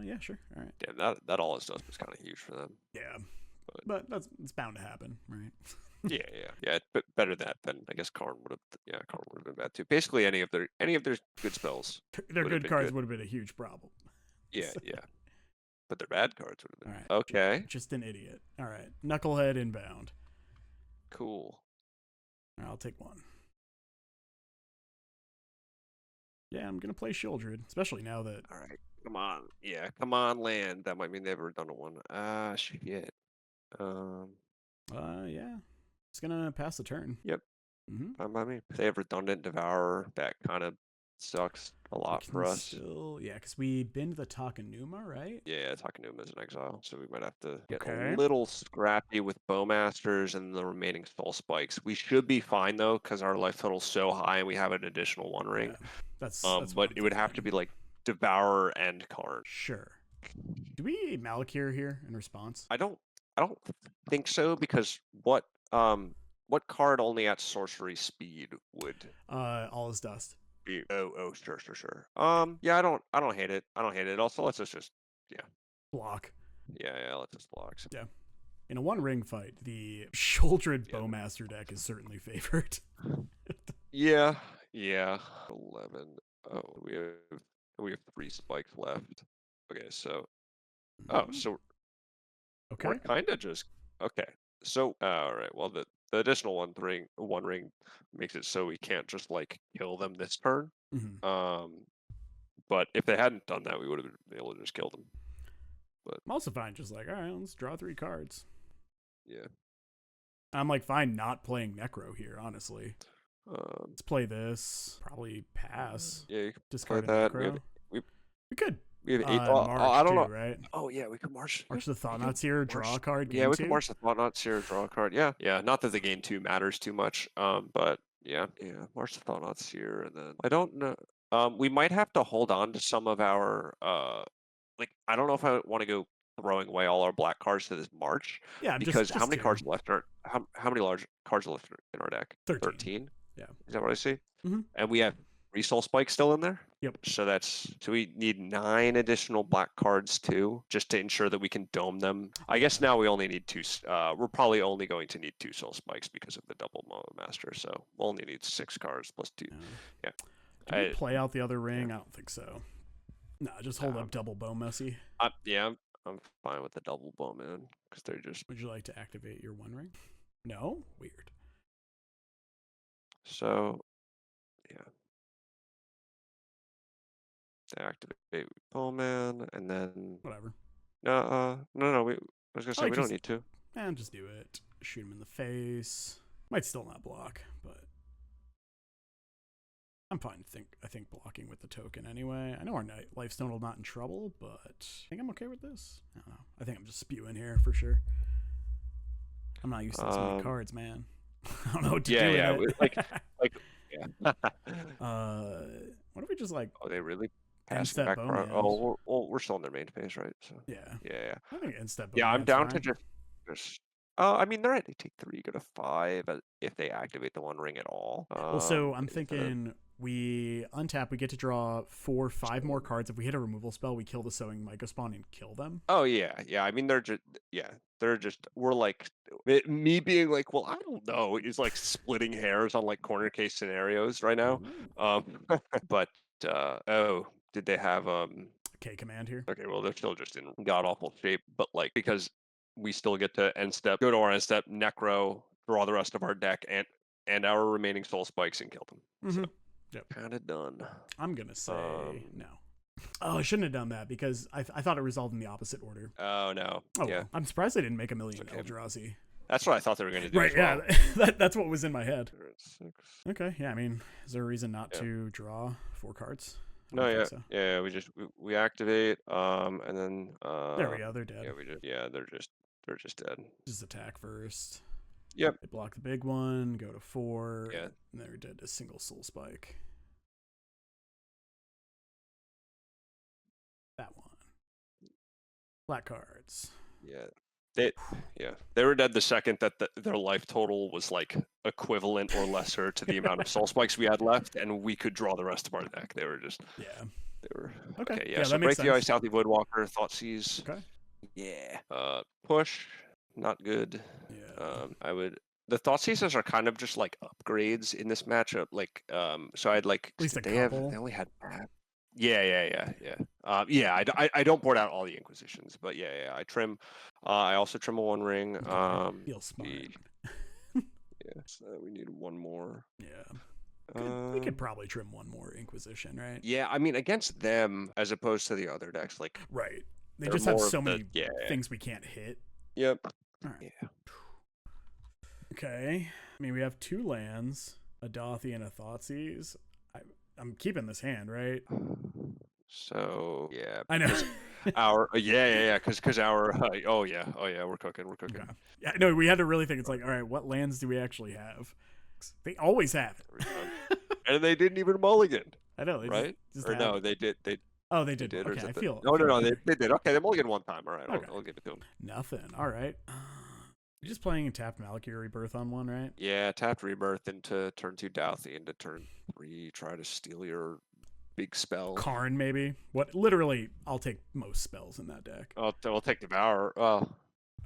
Yeah, sure. All right. Damn, that all it does was kind of huge for them. Yeah. But it's bound to happen, right? Yeah. But better that than I guess Karn would have. Yeah, Karn would have been bad too. Basically, any of their good spells. Their good cards would have been a huge problem. Yeah. But their bad cards would have been. All right. Okay. Just an idiot. All right. Knucklehead inbound. Cool. All right, I'll take one. Yeah, I'm gonna play Shieldred, especially now that. All right. Come on. Yeah. Come on, land. That might mean they've redundant one. Shit. Yeah. It's gonna pass the turn. Yep. Mm-hmm. Fine by me. If they have redundant Devourer, that kind of sucks a lot for us. Still, yeah, because we binned the Takanuma, right? Yeah, Takanuma is an exile, so we might have to get Okay. a little scrappy with Bowmasters and the remaining Soul Spikes. We should be fine though, because our life total's so high and we have an additional One Ring. Yeah, that's but it would have to be like Devourer and Karn. Sure. Do we Malakir here in response? I don't think so, because what card only at sorcery speed would All is dust. be? Oh, sure. Yeah, I don't hate it. Also, let's just Block. Yeah, let's just block. Yeah. In a One Ring fight, the Shieldred Bowmaster deck is certainly favored. Yeah. 11. Oh, we have 3 spikes left. Okay, so so Okay. we're kind of just okay. So all right. Well, the additional One Ring makes it so we can't just like kill them this turn. Mm-hmm. But if they hadn't done that, we would have been able to just kill them. But I'm also fine, just like, all right, let's draw 3 cards. yeah. I'm like fine not playing Necro here, honestly. Let's play this. Probably pass. Yeah, you could Discard play a that. Necro. We could. we have 8. March I don't too, know. right? Oh yeah, we could march. March the Thought-Knots here, draw a card. Yeah, Game we 2. can march the Thought-Knots here, draw a card. Yeah. Not that the game 2 matters too much. But yeah, march the Thought-Knots here, and then I don't know. We might have to hold on to some of our like I don't know if I want to go throwing away all our black cards to this March. Yeah, because just how many 2. cards are left? How many large cards are left in our deck? 13. Yeah. Is that what I see? Mhm. And we have 3 Soul Spikes still in there. Yep. So we need 9 additional black cards too, just to ensure that we can dome them. I guess now we only need 2. We're probably only going to need 2 Soul Spikes because of the double Master. So we'll only need 6 cards plus 2. Yeah. Did we play out the other ring? I don't think so. Nah, just hold Um, up double bow messy. Yeah, I'm fine with the double bowman because they're just Would you like to activate your One Ring? No? Weird. so yeah. Activate bowman and then Whatever. no. I was gonna say I we don't need to. just do it. Shoot him in the face. Might still not block, but I'm fine. I think blocking with the token anyway. I know our Lifestone will not in trouble, but I think I'm okay with this. I don't know. I think I'm just spewing here for sure. I'm not used to this many cards, man. I don't know what to do with it. Yeah. What if we just like? Oh, they really End passing step back. bowman. We're still in their main phase, right? So Yeah. yeah. I think end step. Yeah, I'm down to fine. just. I mean, they take 3, go to 5 if they activate the One Ring at all. Well, so I'm thinking we untap. We get to draw 4, 5 more cards. If we hit a removal spell, we kill the Sowing Myco Spawn and kill them. Oh yeah. I mean, they're just. We're like me being like, well, I don't know. Is like splitting hairs on like corner case scenarios right now. But did they have K command here? Okay, well, they're still just in god awful shape, but like because we still get to end step, go to our end step, necro, draw the rest of our deck, and our remaining soul spikes and kill them. So kind of done. I'm gonna say no. Oh, I shouldn't have done that because I thought it resolved in the opposite order. Oh no. Oh, yeah. well, I'm surprised they didn't make a million Eldrazi. That's what I thought they were going to do. Right, as well. yeah. That's what was in my head. 6. Okay, yeah, I mean, is there a reason not to draw 4 cards? No, yeah, we activate, and then there we go, they're dead. They're just dead. Just attack first. Yep. They block the big one, go to 4, Yeah. and they're dead to single soul spike. That one. Black cards. Yeah. They were dead the second that their life total was like equivalent or lesser to the amount of soul spikes we had left, and we could draw the rest of our deck. They were just They were okay. Yeah. So that makes break the ice, sense. Southie Woodwalker, Thoughtseize. Okay. Yeah. Push, not good. Yeah. The Thoughtseizes are kind of just like upgrades in this matchup. Like so I'd like at least they only had. Yeah. I don't board out all the Inquisitions, but yeah. I trim. I also trim a One Ring. Feel smart. So we need one more. Yeah. We could probably trim one more Inquisition, right? Yeah, I mean against them as opposed to the other decks, like right. They just have so many things we can't hit. Yep. All right. Yeah. Okay. I mean, we have 2 lands, a Dothi and a Thoughtseize. I'm keeping this hand, right? So yeah, I know. because our we're cooking. Okay. Yeah, no, we had to really think. It's like, all right, what lands do we actually have? They always have it, and they didn't even mulligan. I know, right? Or no, they did. They did. Okay, I feel. No, they did. Okay, they mulligan one time. All right, I'll give it to them. Nothing. All right. You're just playing tapped Malakir Rebirth on 1, right? Yeah, tapped Rebirth into turn 2 Douthy, into turn 3 try to steal your big spell. Karn, maybe. What? Literally, I'll take most spells in that deck. We'll take Devour.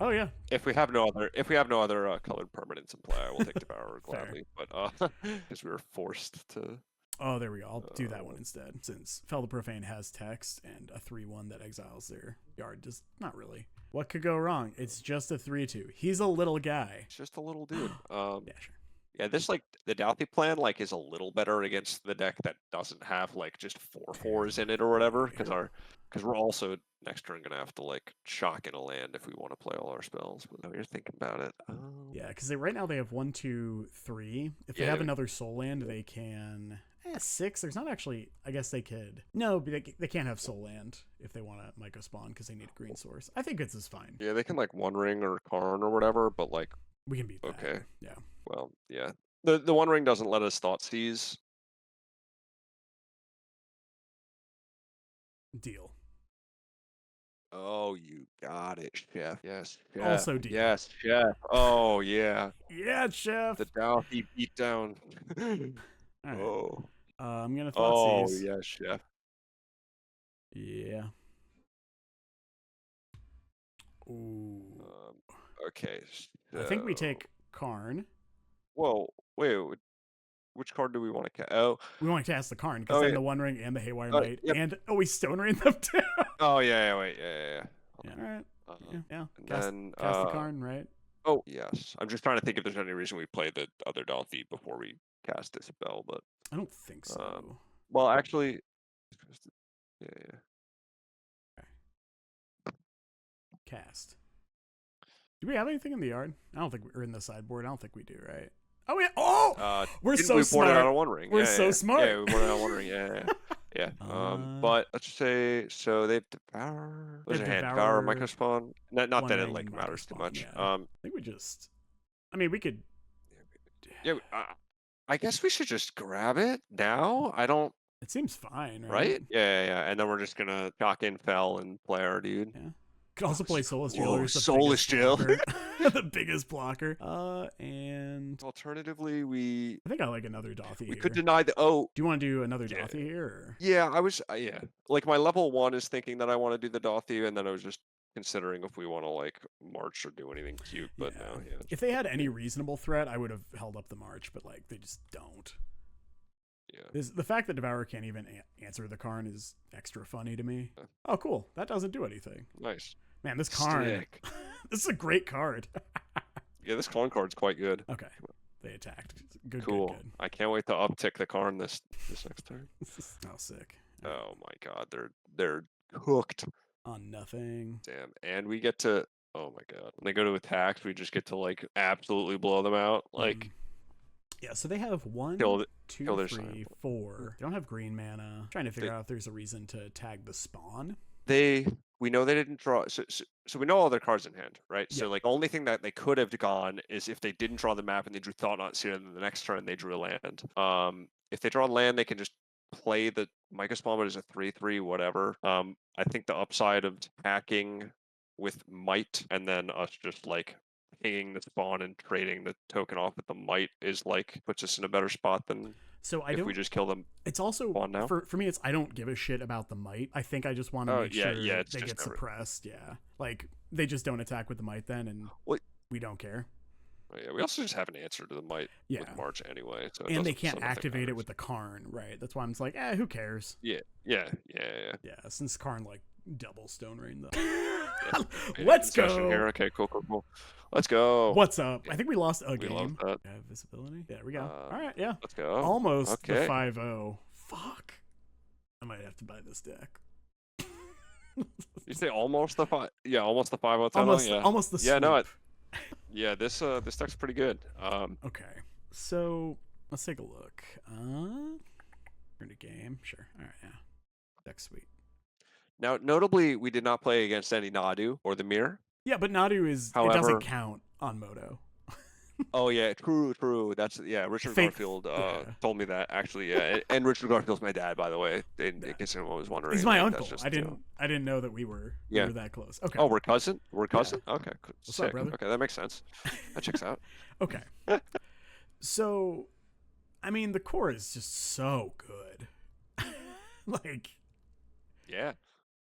Oh yeah. If we have no other colored permanents in play, I will take Devour gladly. But because we were forced to. Oh, there we go. I'll do that one instead, since Fel the Profane has text and a 3/1 that exiles their yard. Just not really. What could go wrong? It's just a 3/2. He's a little guy. He's just a little dude. Yeah, sure. Yeah, this like the Douthy plan like is a little better against the deck that doesn't have like just 4/4s in it or whatever, because we're also next turn gonna have to like shock in a land if we want to play all our spells. But now you're thinking about it. Yeah, because right now they have 1, 2, 3. If they have another soul land, they can 6. There's not actually. I guess they could. No, but they can't have soul land if they want to Myco Spawn because they need a green source. I think this is fine. Yeah, they can like One Ring or Karn or whatever, but like we can beat that. Okay. Yeah. Well, yeah. The One Ring doesn't let us Thoughtseize. Deal. Oh, you got it, Chef. Yes, Chef. Also deal. Yes, Chef. Oh, yeah. Yeah, Chef. The Douthy beat down. All right. Oh. I'm gonna Thoughtseize. Thoughtseize. Oh, yes, Chef. Yeah. Ooh. Okay. I think we take Karn. Whoa, wait. which card do we want to cast? Oh, We want to cast the Karn because Oh, then yeah. the One Ring and the Haywire Oh, Knight yep. and we Stone Rain them too. oh yeah, wait, yeah. Yeah, all right. Yeah. And Cast, then cast the Karn, right? Oh yes, I'm just trying to think if there's any reason we play the other Dolphy before we cast this spell, but I don't think so. well, actually, yeah. Cast. Do we have anything in the yard? I don't think we're in the sideboard. I don't think we do, right? Oh, yeah. Oh, we're so we smart. boarded out of One Ring. We're so smart. Yeah, we boarded out of One Ring. Yeah. But let's just say so they've Devour. What's They've their hand? Devour, Devour, Microspawn. Not One that it Ring, like matters too much. Microspawn, yeah. I think we just. I mean, we could. Yeah. I guess we should just grab it now. I don't. It seems fine, Right? Yeah. And then we're just gonna chalk in Fell and play our dude. Yeah. Could also play Soulless Whoa, Jailer. Soulless Jailer. The biggest blocker. And Alternatively, we I think I like another Dothy here. could deny the. Oh, Do you want to do another Dothy here? Or? yeah. I was. Yeah. Like my level 1 is thinking that I want to do the Dothy, and then I was just considering if we want to like march or do anything cute. But Yeah. no. Yeah. If they had any reasonable threat, I would have held up the march, but like they just don't. Yeah. The fact that Devourer can't even answer the Karn is extra funny to me. Yeah. Oh, cool. That doesn't do anything. Nice. Man, this Karn. Sick. This is a great card. Yeah, this Karn card's quite good. Okay. They attacked. Good, Cool. good. I can't wait to uptick the Karn this next turn. Oh, sick. Oh my god, they're cooked. On nothing. Damn. And we get to oh my god. When they go to attack, we just get to like absolutely blow them out. Like Yeah, so they have one, kill two, their three, sign. 4. They don't have green mana. Trying to figure out if there's a reason to tag the spawn. we know they didn't draw so we know all their cards in hand, right? Yeah. So like the only thing that they could have gone is if they didn't draw the map and they drew Thought Not Seer, and then the next turn they drew a land. If they draw land, they can just play the Microspawn, but it's a 3/3, whatever. I think the upside of hacking with Might and then us just like pinging the spawn and trading the token off with the Might is like puts us in a better spot than So I if don't. we just kill them. It's also spawn now. for me. It's I don't give a shit about the might. I think I just want to Oh, make yeah, sure it's they just get never- suppressed. Yeah, like they just don't attack with the might then, and Well- we don't care. Yeah, we also just have an answer to the Might Yeah, with March anyway. So it and they doesn't- can't so nothing activate it matters. with the Karn, right? That's why I'm just like, who cares? Yeah. Yeah, since Karn like double Stone Rain though. Yeah, Let's concession go. Here. Okay, cool. Let's go. What's up? I think we lost a We game. love that. Yeah, visibility. There we go. All right, yeah. Let's go. Almost the okay. 5-0. Fuck. I might have to buy this deck. You say almost the 5? Yeah, almost the 5/10. Almost the Yeah, no, swoop. Yeah, this deck's pretty good. Okay, so let's take a look. We're in a game. Sure. All right, yeah. Deck's sweet. Now, notably, we did not play against any Nadu or the Mirror. Yeah, but Nadu it However- doesn't count on Moto. Oh yeah, true. That's Richard Fake- Garfield yeah. told me that actually. Yeah, and Richard Garfield's my dad, by the way. In case anyone was wondering. He's my like, uncle. that's just, I didn't know that we were that close. Okay. Oh, we're cousin. We're cousin. Okay, cool. What's Sick. up, brother? Okay, that makes sense. That checks out. Okay. So, I mean, the core is just so good. Like, Yeah.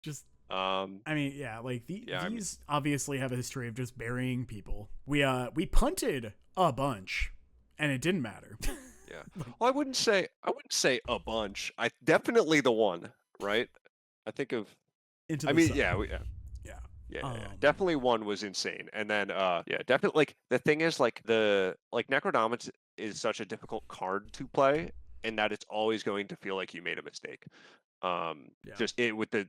just I mean, yeah, like I mean- these obviously have a history of just burying people. We punted a bunch, and it didn't matter. Yeah. Well, I wouldn't say a bunch. I definitely the one, right? I think of. Into the I mean, sun. yeah. Um, Definitely one was insane, and then definitely like the thing is like Necrodominance is such a difficult card to play, in that it's always going to feel like you made a mistake. Just it with the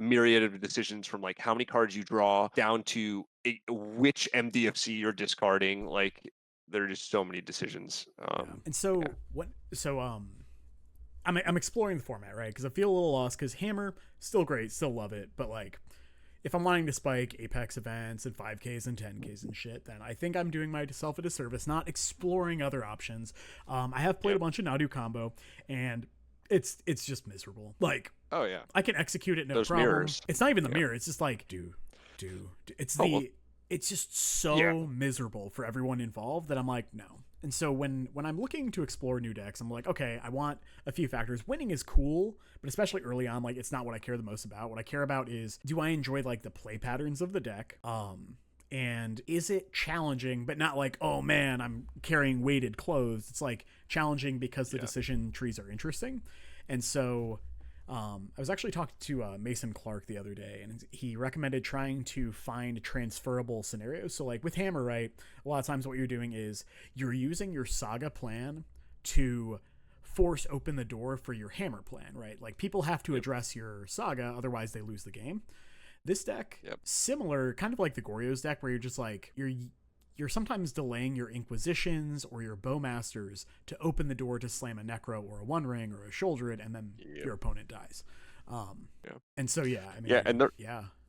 myriad of decisions from like how many cards you draw down to which MDFC you're discarding. Like there are just so many decisions. And so I'm exploring the format, right? Because I feel a little lost. Because Hammer still great, still love it, but like if I'm wanting to spike Apex events and 5Ks and 10Ks and shit, then I think I'm doing myself a disservice, not exploring other options. I have played a bunch of Nadu combo, and it's just miserable. Like, Oh yeah. I can execute it no Those problem. mirrors. It's not even the mirror. It's just like do. It's it's just so miserable for everyone involved that I'm like, no. And so when I'm looking to explore new decks, I'm like, okay, I want a few factors. Winning is cool, but especially early on, like it's not what I care the most about. What I care about is, do I enjoy like the play patterns of the deck? And is it challenging, but not like, oh man, I'm carrying weighted clothes. It's like challenging because the decision trees are interesting. And so I was actually talking to Mason Clark the other day, and he recommended trying to find transferable scenarios. So, like with Hammer, right? A lot of times, what you're doing is you're using your Saga plan to force open the door for your Hammer plan, right? Like people have to address your Saga, otherwise they lose the game. This deck, similar, kind of like the Goryo's deck, where you're just like you're sometimes delaying your Inquisitions or your Bowmasters to open the door to slam a Necro or a One Ring or a Shouldred, and then your opponent dies. And so I mean, and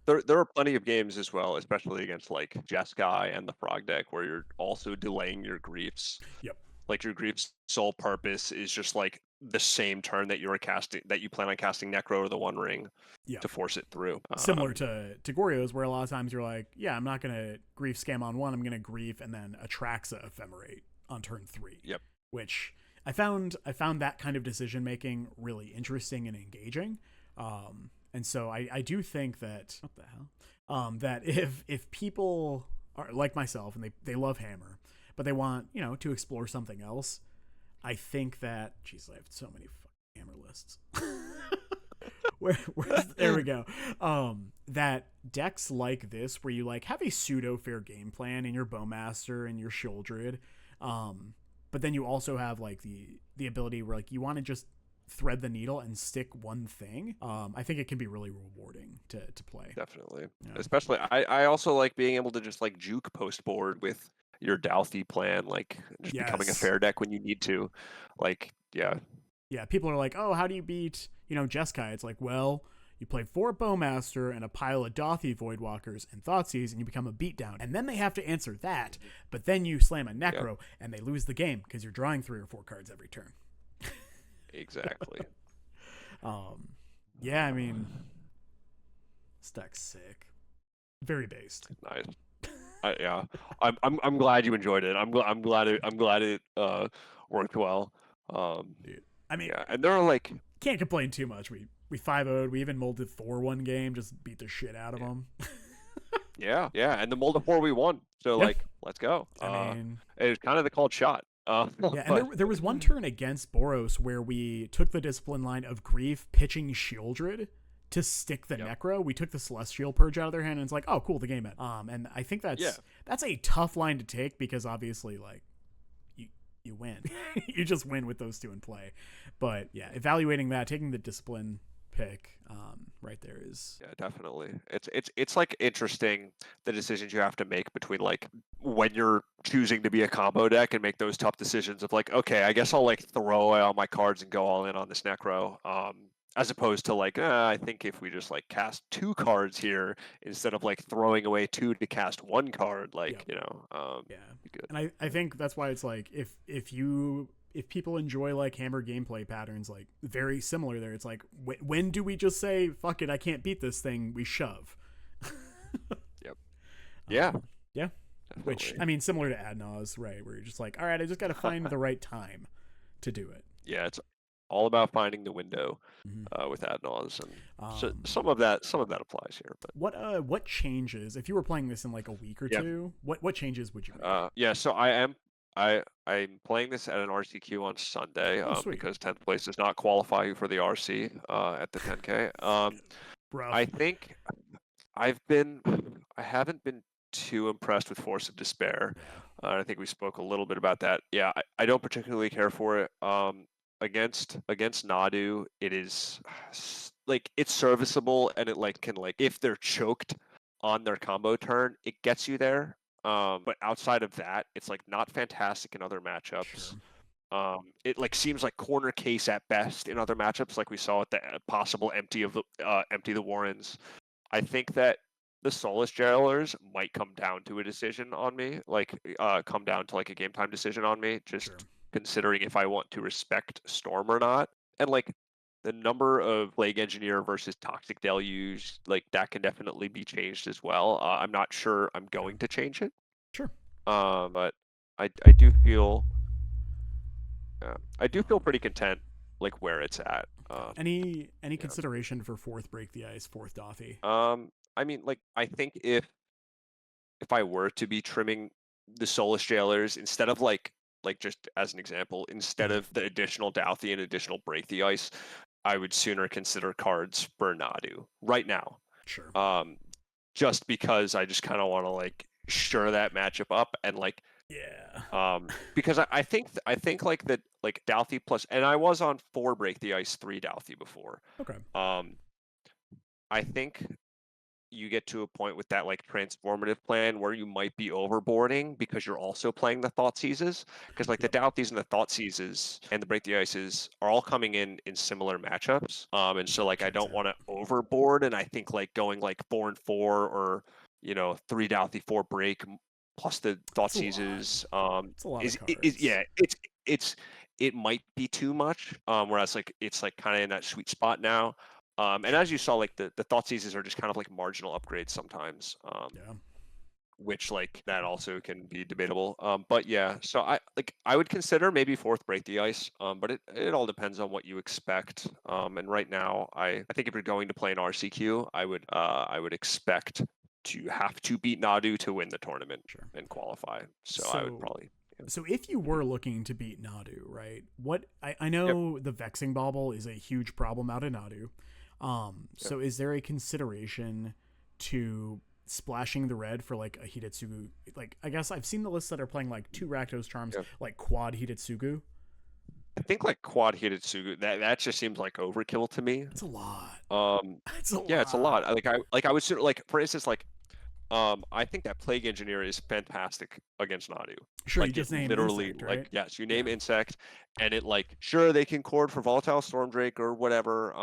there are plenty of games as well, especially against like Jeskai and the Frog deck, where you're also delaying your Griefs. Yep. Like your Grief's sole purpose is just like the same turn that you plan on casting Necro or the One Ring to force it through. Similar to Goryo's, where a lot of times you're like, yeah, I'm not gonna Grief scam on one, I'm gonna Grief and then Atraxa Ephemerate on turn 3. Yep. Which I found that kind of decision making really interesting and engaging. And so I do think that what the hell? That if people are like myself and they love Hammer, but they want, to explore something else, I think that, geez, I have so many fucking Hammer lists. There we go. That decks like this, where you like have a pseudo fair game plan in your Bowmaster and your Shouldred, but then you also have like the ability where like you want to just thread the needle and stick one thing. I think it can be really rewarding to play. Definitely. Especially, I also like being able to just like juke post board with your Douthie plan, like just becoming a fair deck when you need to. Like, yeah, people are like, oh, how do you beat Jeskai? It's like, well, you play 4 Bowmaster and a pile of Dauthi Voidwalkers and Thoughtseize, and you become a beatdown. And then they have to answer that, but then you slam a Necro and they lose the game because you're drawing 3 or 4 cards every turn. Exactly. I mean, this deck's sick. Very based. Nice. I'm glad you enjoyed it. I'm glad it worked well. Dude, I mean, and there are like, can't complain too much. We 5-0'd. We even molded Thor one game, just beat the shit out of them. And the mold of 4 we won. So like, let's go. I mean, it was kind of the called shot. And there was one turn against Boros where we took the discipline line of Grief, pitching Shieldred to stick the Necro. We took the Celestial Purge out of their hand, and it's like, oh, cool, the game end. And I think that's a tough line to take, because obviously, like, you win. You just win with those 2 in play. But evaluating that, taking the discipline pick right there is definitely. It's like interesting, the decisions you have to make between like when you're choosing to be a combo deck and make those tough decisions of like, okay, I guess I'll like throw away all my cards and go all in on this Necro, as opposed to like, I think if we just like cast 2 cards here instead of like throwing away 2 to cast 1 card, like be good. And I think that's why it's like, if people enjoy like Hammer gameplay patterns, like very similar there, it's like, when do we just say, fuck it, I can't beat this thing, we shove? Definitely. Which, I mean, similar to Adnaz, right, where you're just like, all right, I just got to find the right time to do it. It's all about finding the window with Adnaz, and so some of that applies here. But what changes if you were playing this in like a week or two? What changes would you make? So I'm playing this at an RCQ on Sunday, because 10th place does not qualify you for the RC at the 10K. I think I haven't been too impressed with Force of Despair. I think we spoke a little bit about that. I don't particularly care for it. Against Nadu, it is like, it's serviceable, and it like can, like, if they're choked on their combo turn, it gets you there. But outside of that, it's like not fantastic in other matchups. Sure. It like seems like corner case at best in other matchups, like we saw at the possible empty the Warrens. I think that the Soulless Jailers might come down to a decision on me, like come down to like a game time decision on me, just considering if I want to respect Storm or not. And like the number of Plague Engineer versus Toxic Deluge, like that can definitely be changed as well. I'm not sure I'm going to change it. Sure. But I do feel pretty content like where it's at. Any consideration for 4th Break the Ice, 4th Dauthi? I mean, like, I think if if I were to be trimming the Soulless Jailers, instead of like just as an example, instead of the additional Douthie and additional Break the Ice, I would sooner consider cards for Nadu right now. Sure. Just because I just kind of want to like sure that matchup up and like because I think like that like Douthie plus, and I was on 4 Break the Ice 3 Douthie before. Okay. I think you get to a point with that like transformative plan where you might be overboarding because you're also playing the Thought Seizes, because like the Doubthies and the Thought Seizes and the Break the Ices are all coming in similar matchups, and so like I don't want to overboard, and I think like going like 4 and 4 or 3 Douthie 4 Break plus the Thought Seizes it's a lot of cards. it might be too much, whereas like it's like kind of in that sweet spot now. And as you saw, like the Thought Seizes are just kind of like marginal upgrades sometimes, which like that also can be debatable. But yeah, so I would consider maybe 4th Break the Ice, but it all depends on what you expect. And right now, I think if you're going to play an RCQ, I would expect to have to beat Nadu to win the tournament and qualify. So I would probably. So if you were looking to beat Nadu, right? What I know the Vexing Bauble is a huge problem out of Nadu. So is there a consideration to splashing the red for like a Hidetsugu? Like, I guess I've seen the lists that are playing like 2 Rakdos Charms, like quad Hidetsugu. I think like quad Hidetsugu, that just seems like overkill to me. It's a lot. It's a lot. I would sort of like, for instance, like I think that Plague Engineer is fantastic against Nadu. Sure, like you just it name literally insect, right? like yes, you name insect, and it like sure they can cord for Volatile Stormdrake or whatever,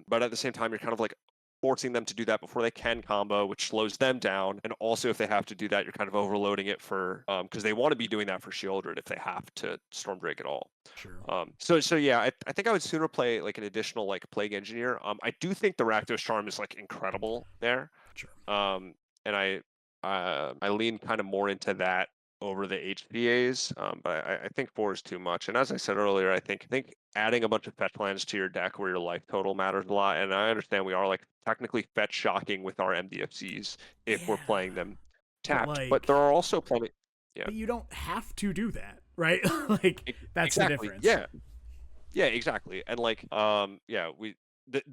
but at the same time you're kind of like forcing them to do that before they can combo, which slows them down. And also if they have to do that, you're kind of overloading it for because they want to be doing that for Shieldred if they have to Stormdrake at all. Sure. So yeah, I think I would sooner play like an additional like Plague Engineer. I do think the Rakdos Charm is like incredible there. Sure. And I lean kind of more into that over the HVAs, but I think 4 is too much. And as I said earlier, I think adding a bunch of fetch lands to your deck where your life total matters a lot. And I understand we are like technically fetch shocking with our MDFCs if we're playing them tapped, but there are also plenty. Yeah. But you don't have to do that, right? Like that's the difference. Yeah, exactly. And like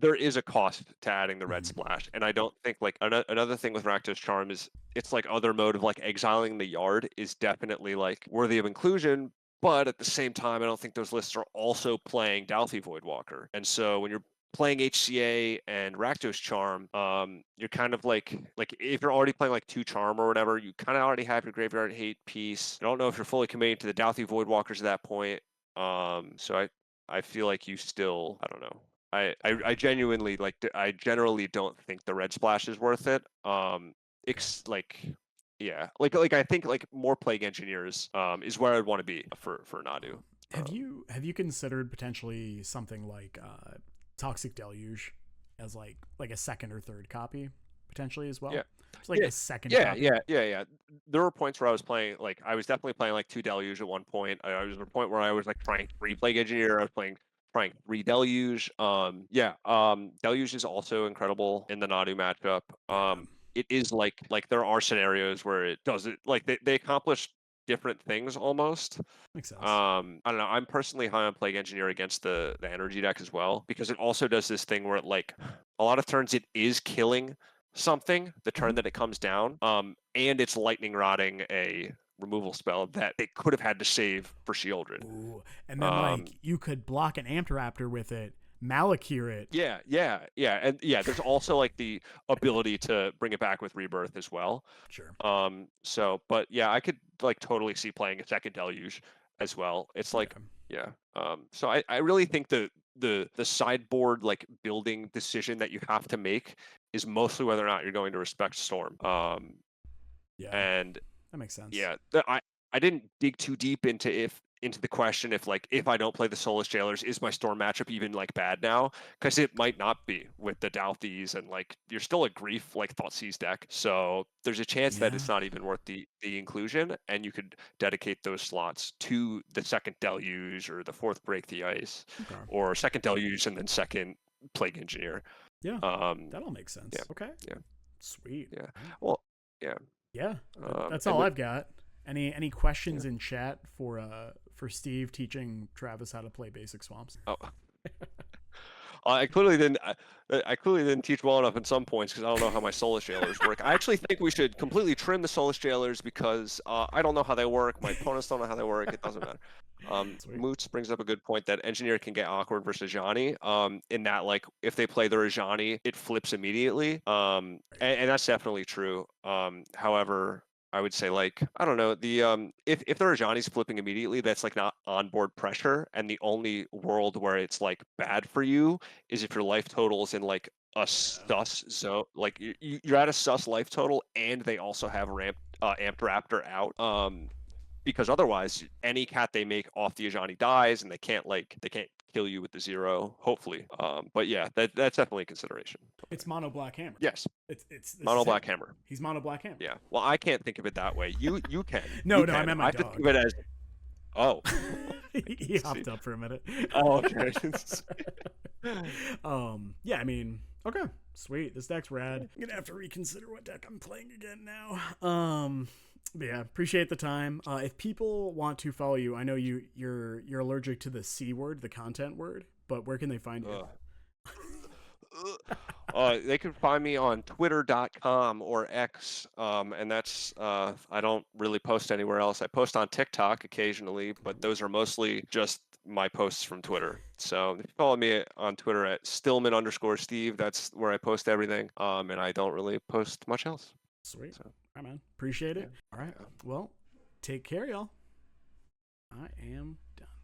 there is a cost to adding the red splash, and I don't think like another thing with Rakdos Charm is it's like other mode of like exiling the yard is definitely like worthy of inclusion, but at the same time I don't think those lists are also playing Douthie Voidwalker, and so when you're playing HCA and Rakdos Charm, you're kind of like if you're already playing like 2 Charm or whatever, you kind of already have your Graveyard Hate piece. I don't know if you're fully committing to the Douthie Voidwalkers at that point, so I feel like you still, I don't know. I genuinely like I generally don't think the red splash is worth it. Like I think like more Plague Engineers is where I'd want to be for Nadu. Have you considered potentially something like Toxic Deluge as like a second or third copy potentially as well? Yeah. It's like a second copy. Yeah. There were points where I was playing like I was definitely playing like 2 Deluge at one point. I was at a point where I was like trying 3 Plague Engineer. I was trying 3 Deluge. Deluge is also incredible in the Nadu matchup. It is like there are scenarios where it does it like they accomplish different things almost. Makes sense. I don't know. I'm personally high on Plague Engineer against the energy deck as well, because it also does this thing where it like a lot of turns it is killing something the turn that it comes down. And it's lightning rodding a removal spell that they could have had to save for Shieldred. Ooh. And then like you could block an Ampteraptor with it, Malakir it. And there's also like the ability to bring it back with Rebirth as well. Sure. But yeah, I could like totally see playing a second Deluge as well. It's like so I really think the sideboard like building decision that you have to make is mostly whether or not you're going to respect Storm. And that makes sense. Yeah, I didn't dig too deep into the question if I don't play the Soulless Jailers, is my Storm matchup even like bad now? Because it might not be with the Douthies, and like you're still a Grief like Thoughtseize deck, so there's a chance that it's not even worth the inclusion, and you could dedicate those slots to the second Deluge or the 4th Break the Ice, or second Deluge and then second Plague Engineer. Yeah, that all makes sense. Yeah. Okay. Yeah. Sweet. Yeah. Well, yeah. Yeah, that's and all I've got. Any questions in chat for Steve teaching Travis how to play basic swamps? Oh. I clearly didn't. I clearly didn't teach well enough in some points because I don't know how my Soulless Jailers work. I actually think we should completely trim the Soulless Jailers because I don't know how they work. My opponents don't know how they work. It doesn't matter. Sweet. Moots brings up a good point that Engineer can get awkward versus Ajani. In that, like, if they play their Ajani, it flips immediately. And that's definitely true. However, I would say, like, I don't know, the if their Ajani's flipping immediately, that's like not onboard pressure, and the only world where it's like bad for you is if your life total is in like a sus zone, like you're at a sus life total, and they also have amped raptor out. Because otherwise, any cat they make off the Ajani dies, and they can't kill you with the 0. Hopefully, but yeah, that's definitely a consideration. It's mono black hammer. Yes, It's this mono is black it. hammer. He's mono black hammer. Yeah. Well, I can't think of it that way. You can. No, You no, can. I meant my have to dog. think of it as. Oh. He hopped up for a minute. Oh, okay. Yeah, I mean, okay, sweet. This deck's rad. I'm gonna have to reconsider what deck I'm playing again now. But yeah, appreciate the time. If people want to follow you, I know you're allergic to the C word, the content word, but where can they find you? They can find me on twitter.com or X, and that's I don't really post anywhere else. I post on TikTok occasionally, but those are mostly just my posts from Twitter. So if you follow me on Twitter at Stillman_Steve, that's where I post everything. And I don't really post much else. Sweet. So, all right, man. Appreciate it. yeah. All right. Well, take care, y'all. I am